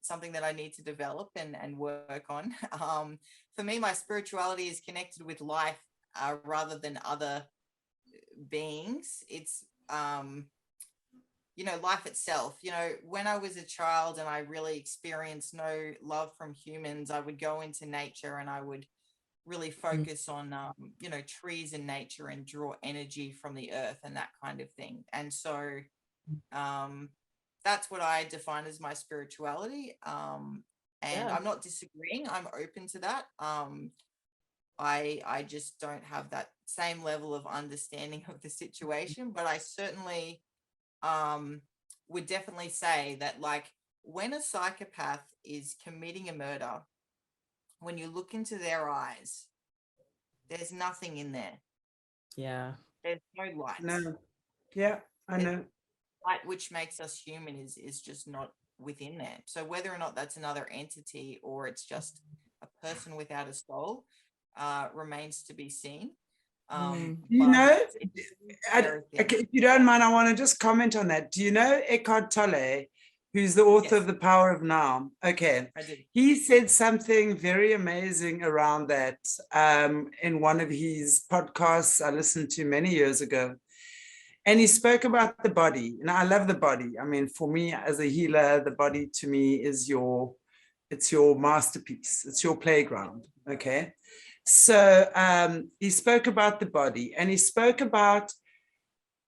[SPEAKER 3] something that I need to develop and work on. For me, my spirituality is connected with life rather than other beings. It's life itself. When I was a child and I really experienced no love from humans, I would go into nature and I would really focus on, trees and nature and draw energy from the earth and that kind of thing. And so that's what I define as my spirituality. I'm not disagreeing. I'm open to that. I just don't have that same level of understanding of the situation, but I certainly would definitely say that, like, when a psychopath is committing a murder, when you look into their eyes, there's nothing in there.
[SPEAKER 2] Yeah.
[SPEAKER 3] There's no light.
[SPEAKER 1] No. Yeah, I know.
[SPEAKER 3] Light which makes us human is just not within there. So whether or not that's another entity or it's just a person without a soul remains to be seen.
[SPEAKER 1] If you don't mind, I want to just comment on that. Do you know Eckhart Tolle, who's the author of The Power of Now? Okay.
[SPEAKER 3] I do.
[SPEAKER 1] He said something very amazing around that in one of his podcasts I listened to many years ago. And he spoke about the body. And I love the body. I mean, for me as a healer, the body to me is it's your masterpiece. It's your playground. Okay. So he spoke about the body, and he spoke about,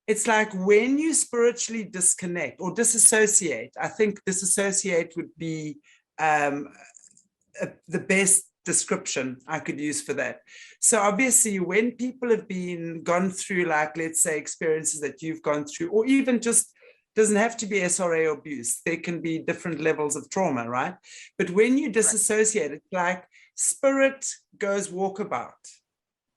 [SPEAKER 1] it's like when you spiritually disconnect or disassociate. I think disassociate would be the best description I could use for that. So obviously when people have gone through, like, let's say experiences that you've gone through, or even just, doesn't have to be SRA or abuse, there can be different levels of trauma, right? But when you disassociate, it's like spirit goes walkabout,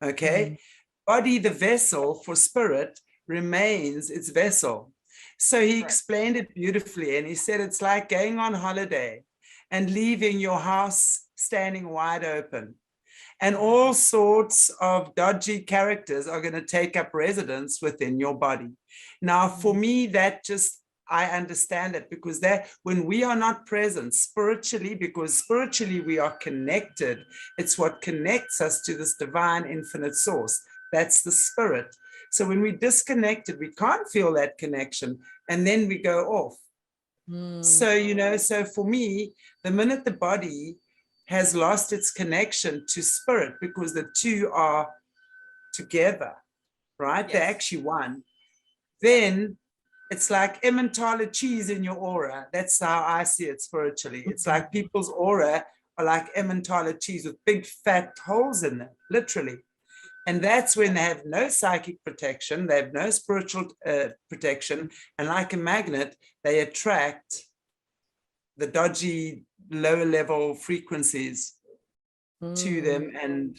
[SPEAKER 1] okay? Body, the vessel for spirit, remains its vessel. So he explained it beautifully, and he said it's like going on holiday and leaving your house standing wide open, and all sorts of dodgy characters are going to take up residence within your body. Now, for me, that just, I understand it, because that when we are not present spiritually, because spiritually we are connected, it's what connects us to this divine infinite source. That's the spirit. So when we disconnected, we can't feel that connection, and then we go off. So, you know, so for me, the minute the body has lost its connection to spirit, because the two are together, right? They're actually one. Then it's like Emmentaler cheese in your aura. That's how I see it spiritually. It's like people's aura are like Emmentaler cheese with big fat holes in them, literally. And that's when they have no psychic protection, they have no spiritual protection, and like a magnet, they attract the dodgy lower level frequencies to them, and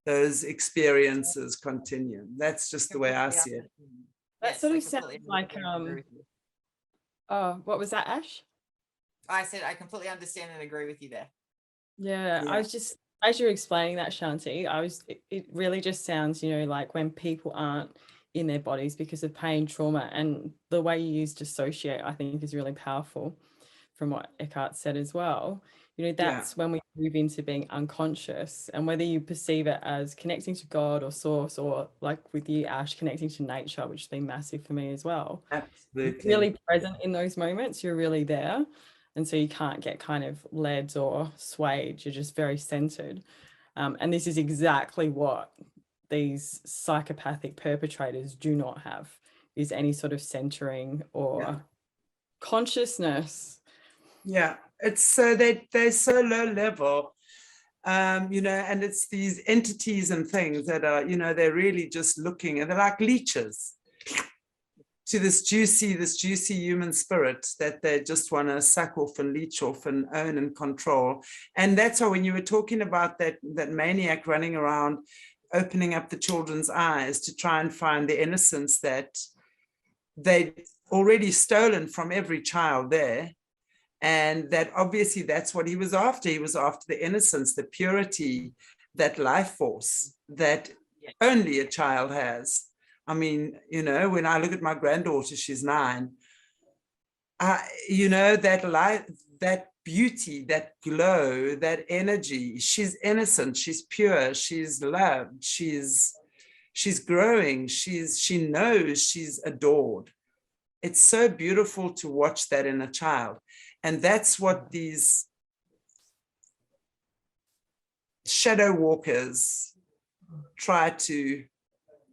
[SPEAKER 1] those experiences continue. That's just the way I see it.
[SPEAKER 2] That sort of sounds like oh, what was that, Ash?
[SPEAKER 3] I said I completely understand and agree with you there.
[SPEAKER 2] Yeah, I was just, as you're explaining that, Shanti, it really just sounds, you know, like when people aren't in their bodies because of pain, trauma, and the way you use dissociate, I think, is really powerful from what Eckhart said as well. You know, that's when we move into being unconscious, and whether you perceive it as connecting to God or source, or like with you, Ash, connecting to nature, which has been massive for me as well.
[SPEAKER 1] Absolutely.
[SPEAKER 2] You're really present in those moments, you're really there. And so you can't get kind of led or swayed. You're just very centered. And this is exactly what these psychopathic perpetrators do not have, is any sort of centering or consciousness.
[SPEAKER 1] Yeah, it's so they're so low level, you know, and it's these entities and things that are, you know, they're really just looking, and they're like leeches to this juicy human spirit that they just want to suck off and leech off and own and control. And that's how, when you were talking about that maniac running around opening up the children's eyes to try and find the innocence that they'd already stolen from every child there, and that obviously that's what he was after. He was after the innocence, the purity, that life force that only a child has. I mean, you know, when I look at my granddaughter, she's 9. You know, that light, that beauty, that glow, that energy. She's innocent. She's pure. She's loved. She's growing. She knows she's adored. It's so beautiful to watch that in a child, and that's what these shadow walkers try to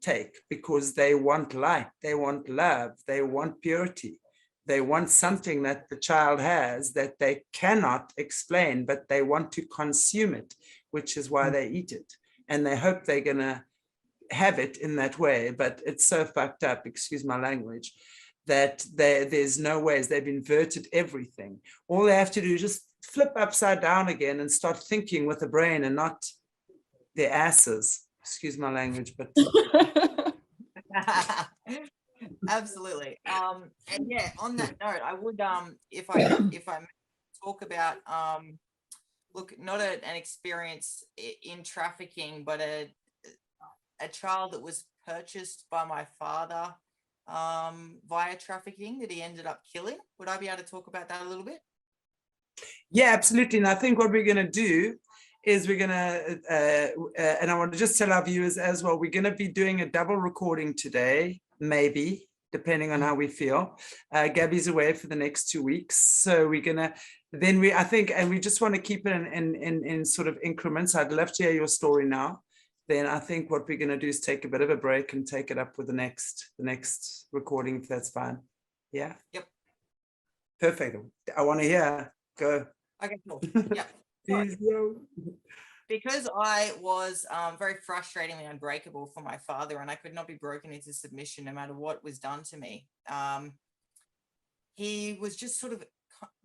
[SPEAKER 1] take, because they want light, they want love, they want purity, they want something that the child has that they cannot explain, but they want to consume it, which is why they eat it, and they hope they're gonna have it in that way. But it's so fucked up, excuse my language, that there's no ways. They've inverted everything. All they have to do is just flip upside down again and start thinking with the brain and not their asses. Excuse my language, but
[SPEAKER 3] absolutely. And yeah, on that note, I would if I talk about look, not an experience in trafficking, but a child that was purchased by my father via trafficking that he ended up killing. Would I be able to talk about that a little bit?
[SPEAKER 1] Yeah, absolutely. And I think what we're going to do is we're going to, and I want to just tell our viewers as well, we're going to be doing a double recording today, maybe, depending on how we feel. Gabby's away for the next 2 weeks, so we're gonna I think, and we just want to keep it in sort of increments. I'd love to hear your story now. Then I think what we're gonna do is take a bit of a break and take it up with the next recording, if that's fine. Yeah.
[SPEAKER 3] Yep.
[SPEAKER 1] Perfect. I want to hear. Go.
[SPEAKER 3] Okay, cool. Yeah.
[SPEAKER 1] Please, no.
[SPEAKER 3] Because I was very frustratingly unbreakable for my father, and I could not be broken into submission no matter what was done to me. He was just sort of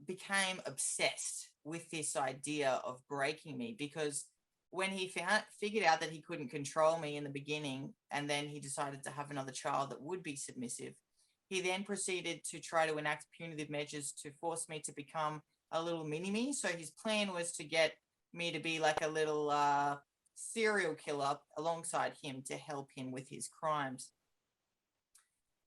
[SPEAKER 3] became obsessed with this idea of breaking me, because when he figured out that he couldn't control me in the beginning, and then he decided to have another child that would be submissive, he then proceeded to try to enact punitive measures to force me to become a little mini-me. So his plan was to get me to be like a little serial killer alongside him to help him with his crimes.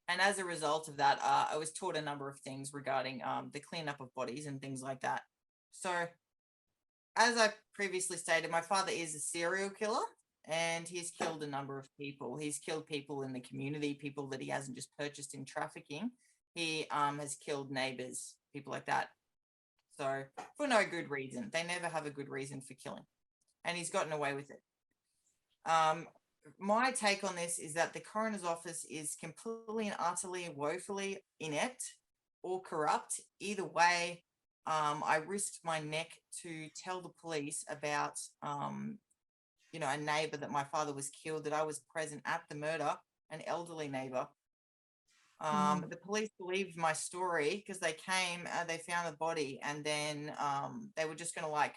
[SPEAKER 3] And as a result of that, I was taught a number of things regarding the cleanup of bodies and things like that. So as I previously stated, my father is a serial killer, and he's killed a number of people. He's killed people in the community, people that he hasn't just purchased in trafficking. He has killed neighbors, people like that. So for no good reason. They never have a good reason for killing. And he's gotten away with it. My take on this is that the coroner's office is completely and utterly and woefully inept or corrupt. Either way, I risked my neck to tell the police about, a neighbor that my father was killed, that I was present at the murder, an elderly neighbor. The police believed my story because they came, they found the body, and then they were just going to,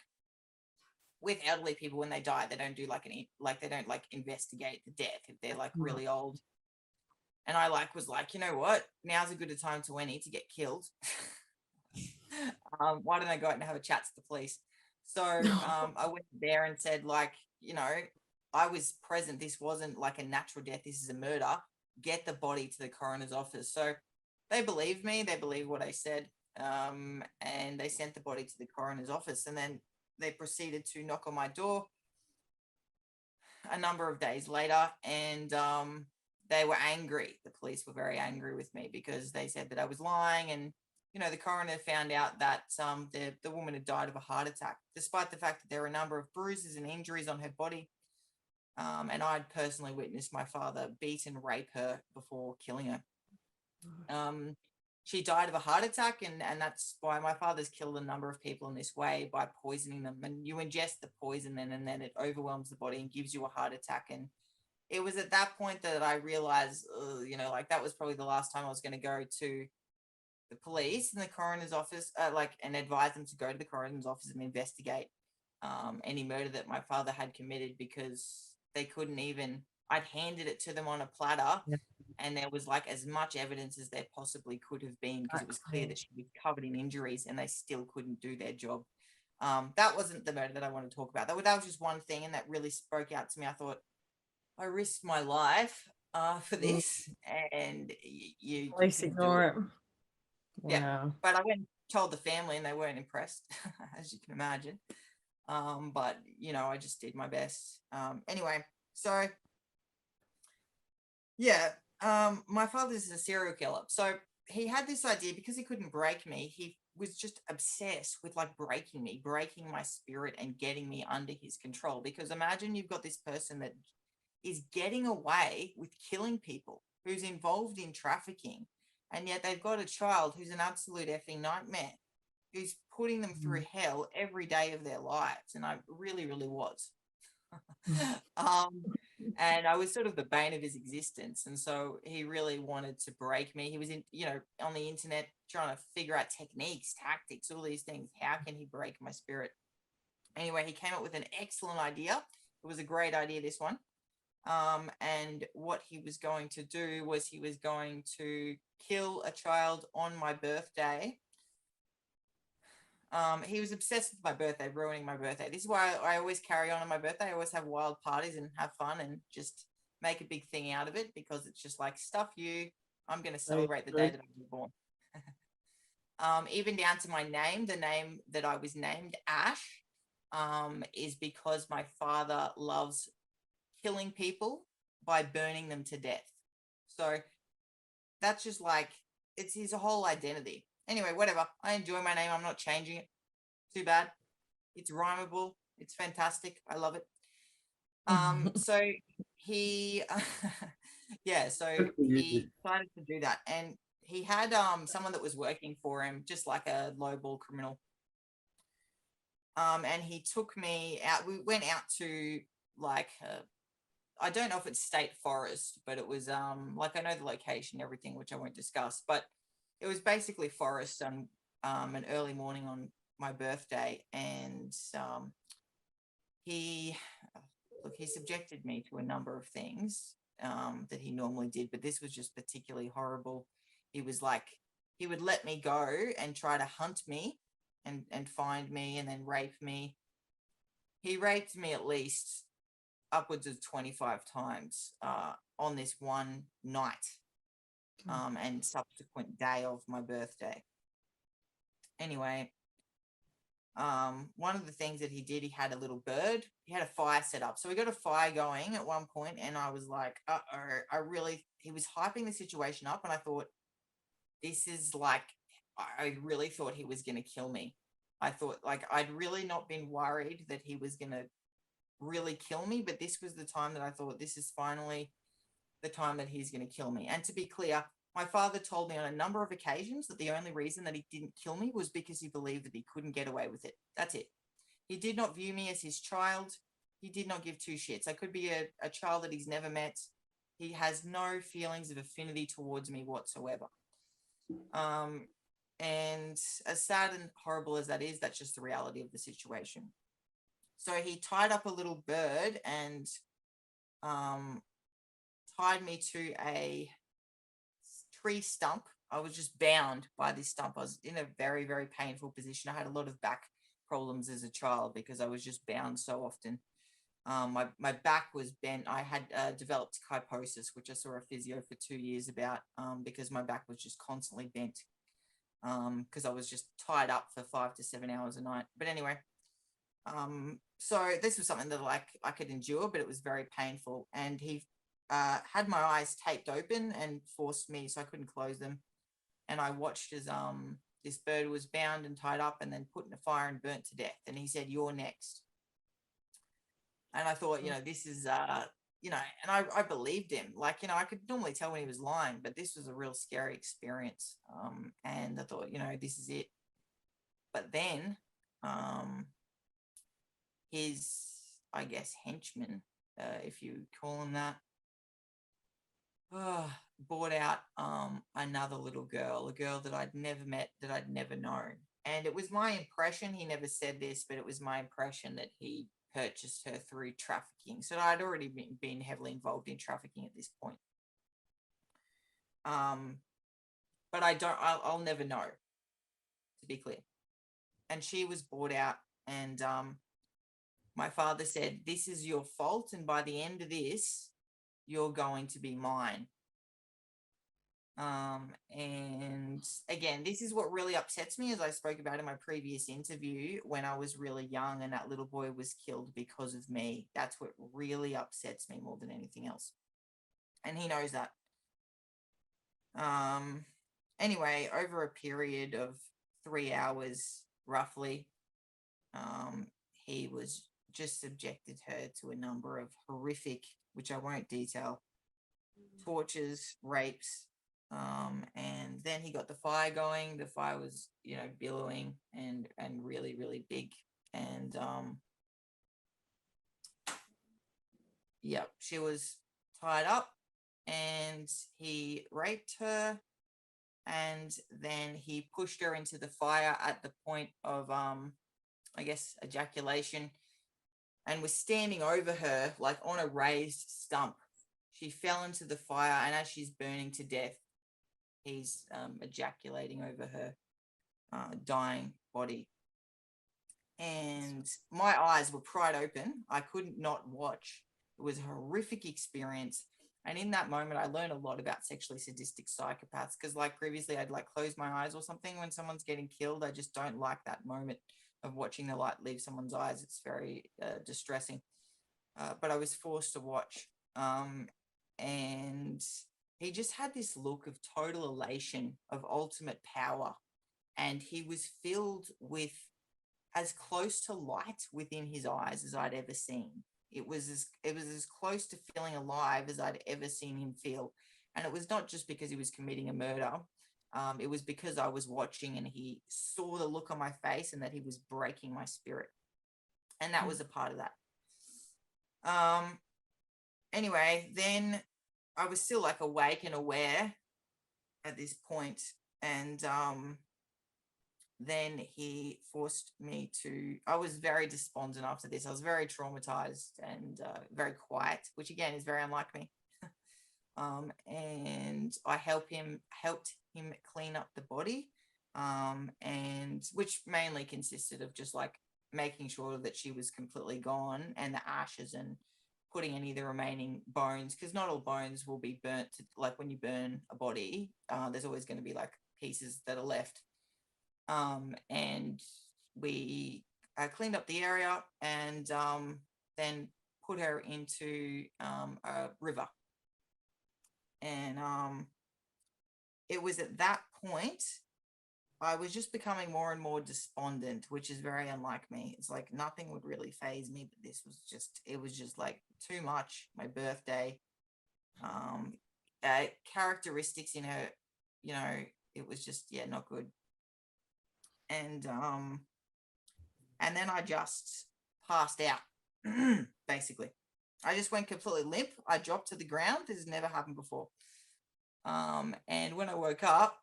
[SPEAKER 3] with elderly people, when they die, they don't do they don't investigate the death if they're really old. And I was you know what, now's as good a time to any to get killed. Why don't I go out and have a chat to the police? So I went there and said, I was present. This wasn't a natural death. This is a murder. Get the body to the coroner's office. So they believed me. They believed what I said. And they sent the body to the coroner's office. And then they proceeded to knock on my door a number of days later. And they were angry. The police were very angry with me because they said that I was lying. And, the coroner found out that the woman had died of a heart attack, despite the fact that there were a number of bruises and injuries on her body. And I'd personally witnessed my father beat and rape her before killing her. She died of a heart attack, and that's why my father's killed a number of people in this way, by poisoning them. And you ingest the poison, and then it overwhelms the body and gives you a heart attack. And it was at that point that I realized, that was probably the last time I was going to go to the police and the coroner's office, and advise them to go to the coroner's office and investigate any murder that my father had committed, because they couldn't even, I'd handed it to them on a platter, and there was as much evidence as there possibly could have been, because it was clear that she was covered in injuries, and they still couldn't do their job. That wasn't the murder that I want to talk about. That was just one thing, and that really spoke out to me. I thought, I risked my life for this, and you
[SPEAKER 2] Please ignore it. Wow.
[SPEAKER 3] Yeah, but I went and told the family, and they weren't impressed, as you can imagine. But I just did my best. Anyway, so yeah, my father's a serial killer. So he had this idea, because he couldn't break me, he was just obsessed with breaking me, breaking my spirit, and getting me under his control. Because imagine you've got this person that is getting away with killing people, who's involved in trafficking, and yet they've got a child who's an absolute effing nightmare, who's putting them through hell every day of their lives. And I really, really was. And I was sort of the bane of his existence. And so he really wanted to break me. He was on the internet trying to figure out techniques, tactics, all these things. How can he break my spirit? Anyway, he came up with an excellent idea. It was a great idea, this one. And what he was going to do was he was going to kill a child on my birthday. He was obsessed with my birthday, ruining my birthday. This is why I always carry on my birthday. I always have wild parties and have fun and just make a big thing out of it, because it's just stuff you. I'm going to celebrate the day that I was born. Even down to my name, the name that I was named, Ash, is because my father loves killing people by burning them to death. So that's just like, it's his whole identity. Anyway, whatever. I enjoy my name. I'm not changing it. Too bad. It's rhymable. It's fantastic. I love it. So he, yeah, so
[SPEAKER 1] Good for you.
[SPEAKER 3] he decided to do that. And he had someone that was working for him, just like a lowball criminal. And he took me out. We went out to like, I don't know if it's state forest, but it was like, I know the location, everything, which I won't discuss, but it was basically forest on an early morning on my birthday. And he subjected me to a number of things that he normally did, but this was just particularly horrible. He was like, he would let me go and try to hunt me and find me and then rape me. He raped me at least upwards of 25 times on this one night and subsequent day of my birthday. Anyway, one of the things that he did, he had a little bird. He had a fire set up. So we got a fire going at one point, and I was like, he was hyping the situation up, and I thought, this is like, I really thought he was going to kill me. I thought, like, I'd really not been worried that he was going to really kill me, but this was the time that I thought, this is finally the time that he's going to kill me. And to be clear, my father told me on a number of occasions that the only reason that he didn't kill me was because he believed that he couldn't get away with it. That's it. He did not view me as his child. He did not give two shits. I could be a child that he's never met. He has no feelings of affinity towards me whatsoever. And as sad and horrible as that is, that's just the reality of the situation. So he tied up a little bird and tied me to a tree stump. I was just bound by this stump. I was in a very, very painful position. I had a lot of back problems as a child because I was just bound so often. My back was bent. I had developed kyphosis, which I saw a physio for 2 years about because my back was just constantly bent because I was just tied up for 5 to 7 hours a night. But anyway, so this was something that like I could endure, but it was very painful. And he had my eyes taped open and forced me so I couldn't close them. And I watched as this bird was bound and tied up and then put in a fire and burnt to death. And he said, "You're next." And I thought, this is, and I believed him. Like, I could normally tell when he was lying, but this was a real scary experience. And I thought, this is it. But then his, I guess, henchman, if you call him that, brought out another little girl, a girl that I'd never met, that I'd never known. And it was my impression, he never said this, but it was my impression that he purchased her through trafficking. So I'd already been heavily involved in trafficking at this point. But I'll never know, to be clear. And she was brought out, and my father said, "This is your fault, and by the end of this, you're going to be mine." And again, this is what really upsets me, as I spoke about in my previous interview, when I was really young and that little boy was killed because of me. That's what really upsets me more than anything else. And he knows that. Anyway, over a period of 3 hours, roughly, he was just subjected her to a number of horrific, which I won't detail, tortures, rapes, and then he got the fire going. The fire was, billowing and really, really big. And she was tied up, and he raped her, and then he pushed her into the fire at the point of I guess ejaculation, and was standing over her like on a raised stump. She fell into the fire, and as she's burning to death, he's ejaculating over her dying body. And my eyes were pried open. I couldn't not watch. It was a horrific experience. And in that moment, I learned a lot about sexually sadistic psychopaths, because like previously, I'd like close my eyes or something when someone's getting killed. I just don't like that moment of watching the light leave someone's eyes. It's very distressing. But I was forced to watch. And he just had this look of total elation, of ultimate power. And he was filled with as close to light within his eyes as I'd ever seen. It was as close to feeling alive as I'd ever seen him feel. And it was not just because he was committing a murder. It was because I was watching and he saw the look on my face and that he was breaking my spirit. And that was a part of that. Anyway, then I was still like awake and aware at this point. And then he forced me to, I was very despondent after this. I was very traumatized and very quiet, which again is very unlike me. And I helped him clean up the body, and which mainly consisted of just like making sure that she was completely gone, and the ashes, and putting any of the remaining bones, because not all bones will be burnt to, like when you burn a body, there's always going to be like pieces that are left. And we cleaned up the area and then put her into a river. And it was at that point I was just becoming more and more despondent, which is very unlike me. It's like nothing would really faze me, but this was just, it was just like too much. My birthday, characteristics in her, you know, it was just, yeah, not good. And then I just passed out, basically. I just went completely limp. I dropped to the ground. This has never happened before. And when I woke up,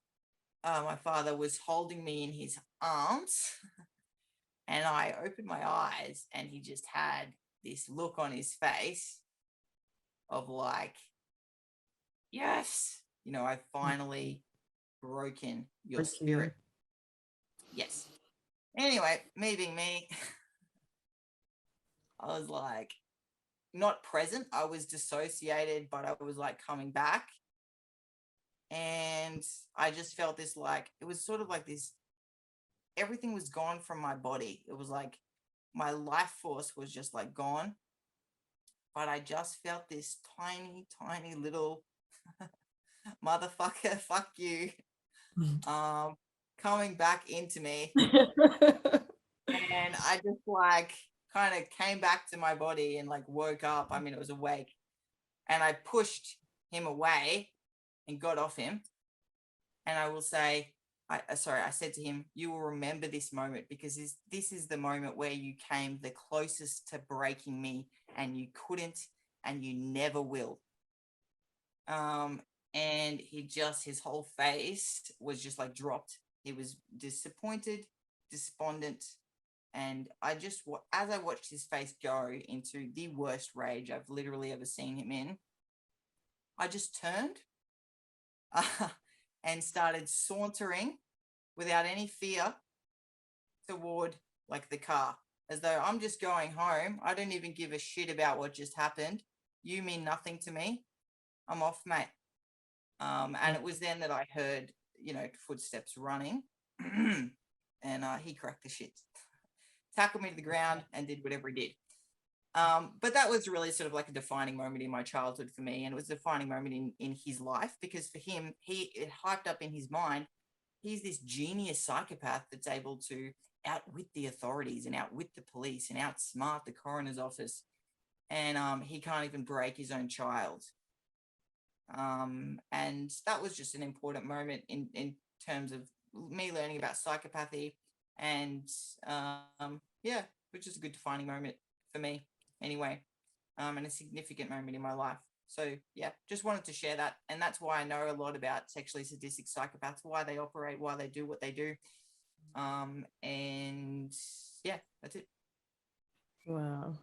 [SPEAKER 3] my father was holding me in his arms and I opened my eyes and he just had this look on his face of like, yes, you know, I've finally broken your spirit. Yes. Anyway, me being me, I was like not present. I was dissociated, but I was like coming back. And I just felt this, like, it was sort of like this, everything was gone from my body. It was like my life force was just like gone. But I just felt this tiny, tiny little motherfucker, fuck you, coming back into me. And I just like kind of came back to my body and like woke up. I mean, it was awake. And I pushed him away and got off him. And I will say, I said to him, you will remember this moment because this is the moment where you came the closest to breaking me and you couldn't and you never will. And his whole face was just like dropped. He was disappointed, despondent. And as I watched his face go into the worst rage I've literally ever seen him in, I just turned and started sauntering without any fear toward like the car, as though I'm just going home. I don't even give a shit about what just happened. You mean nothing to me. I'm off, mate. And it was then that I heard, you know, footsteps running and he cracked the shit, tackled me to the ground and did whatever he did. But that was really sort of like a defining moment in my childhood for me. And it was a defining moment in his life, because for him, it hyped up in his mind, he's this genius psychopath that's able to outwit the authorities and outwit the police and outsmart the coroner's office. And he can't even break his own child. And that was just an important moment in terms of me learning about psychopathy. And yeah, which is a good defining moment for me anyway, and a significant moment in my life. So yeah, just wanted to share that. And that's why I know a lot about sexually sadistic psychopaths, why they operate, why they do what they do. And yeah, that's it.
[SPEAKER 2] Wow.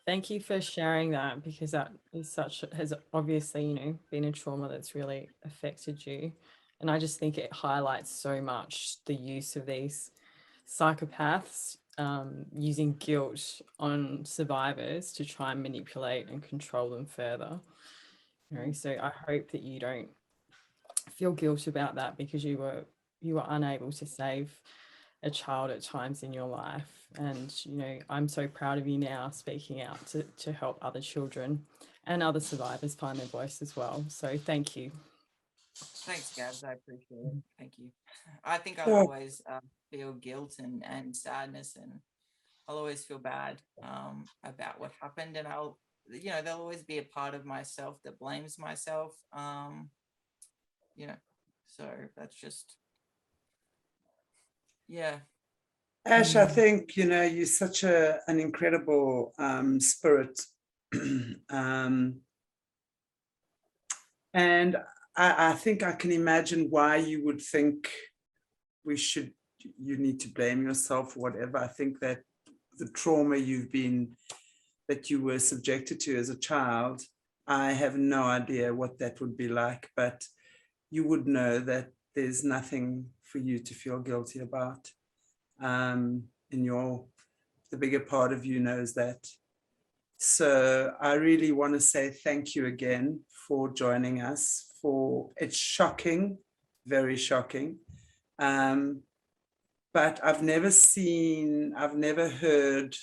[SPEAKER 2] Thank you for sharing that, because that is has obviously, you know, been a trauma that's really affected you. And I just think it highlights so much the use of these psychopaths using guilt on survivors to try and manipulate and control them further. You know, so I hope that you don't feel guilt about that, because you were unable to save a child at times in your life. And you know, I'm so proud of you now speaking out to help other children and other survivors find their voice as well. So thank you.
[SPEAKER 3] Thanks, Gabs. I appreciate it. Thank you. I think I'll
[SPEAKER 1] Yeah.
[SPEAKER 3] always feel guilt and sadness, and I'll always feel bad about what happened, and I'll, you know, there'll always be a part of myself that blames myself. You know, so that's just, yeah.
[SPEAKER 1] Ash, I think, you know, you're such an incredible spirit. And I think I can imagine why you would think you need to blame yourself or whatever. I think that the trauma that you were subjected to as a child, I have no idea what that would be like, but you would know that there's nothing for you to feel guilty about. The bigger part of you knows that. So I really want to say thank you again for joining us. It's shocking, very shocking. But I've never heard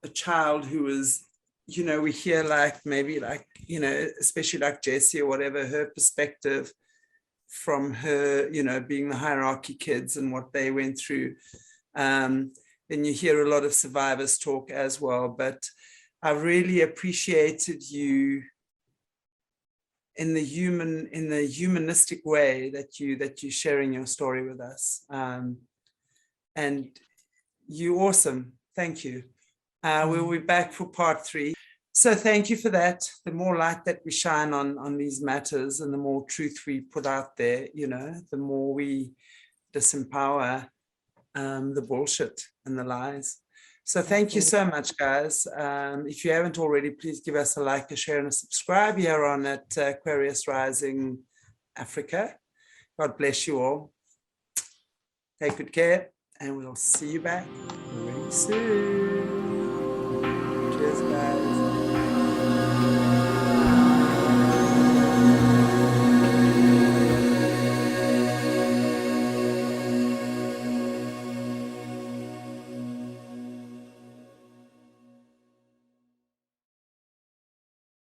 [SPEAKER 1] a child who was, you know, we hear maybe you know, especially like Jessie or whatever, her perspective from her, you know, being the hierarchy kids and what they went through. And you hear a lot of survivors talk as well, but I really appreciated you in the humanistic way that you're sharing your story with us. And you're awesome. Thank you. We'll be back for part 3. So thank you for that. The more light that we shine on these matters and the more truth we put out there, you know, the more we disempower the bullshit and the lies. So thank you so much, guys. If you haven't already, please give us a like, a share, and a subscribe here on at Aquarius Rising Africa. God bless you all. Take good care, and we'll see you back really soon.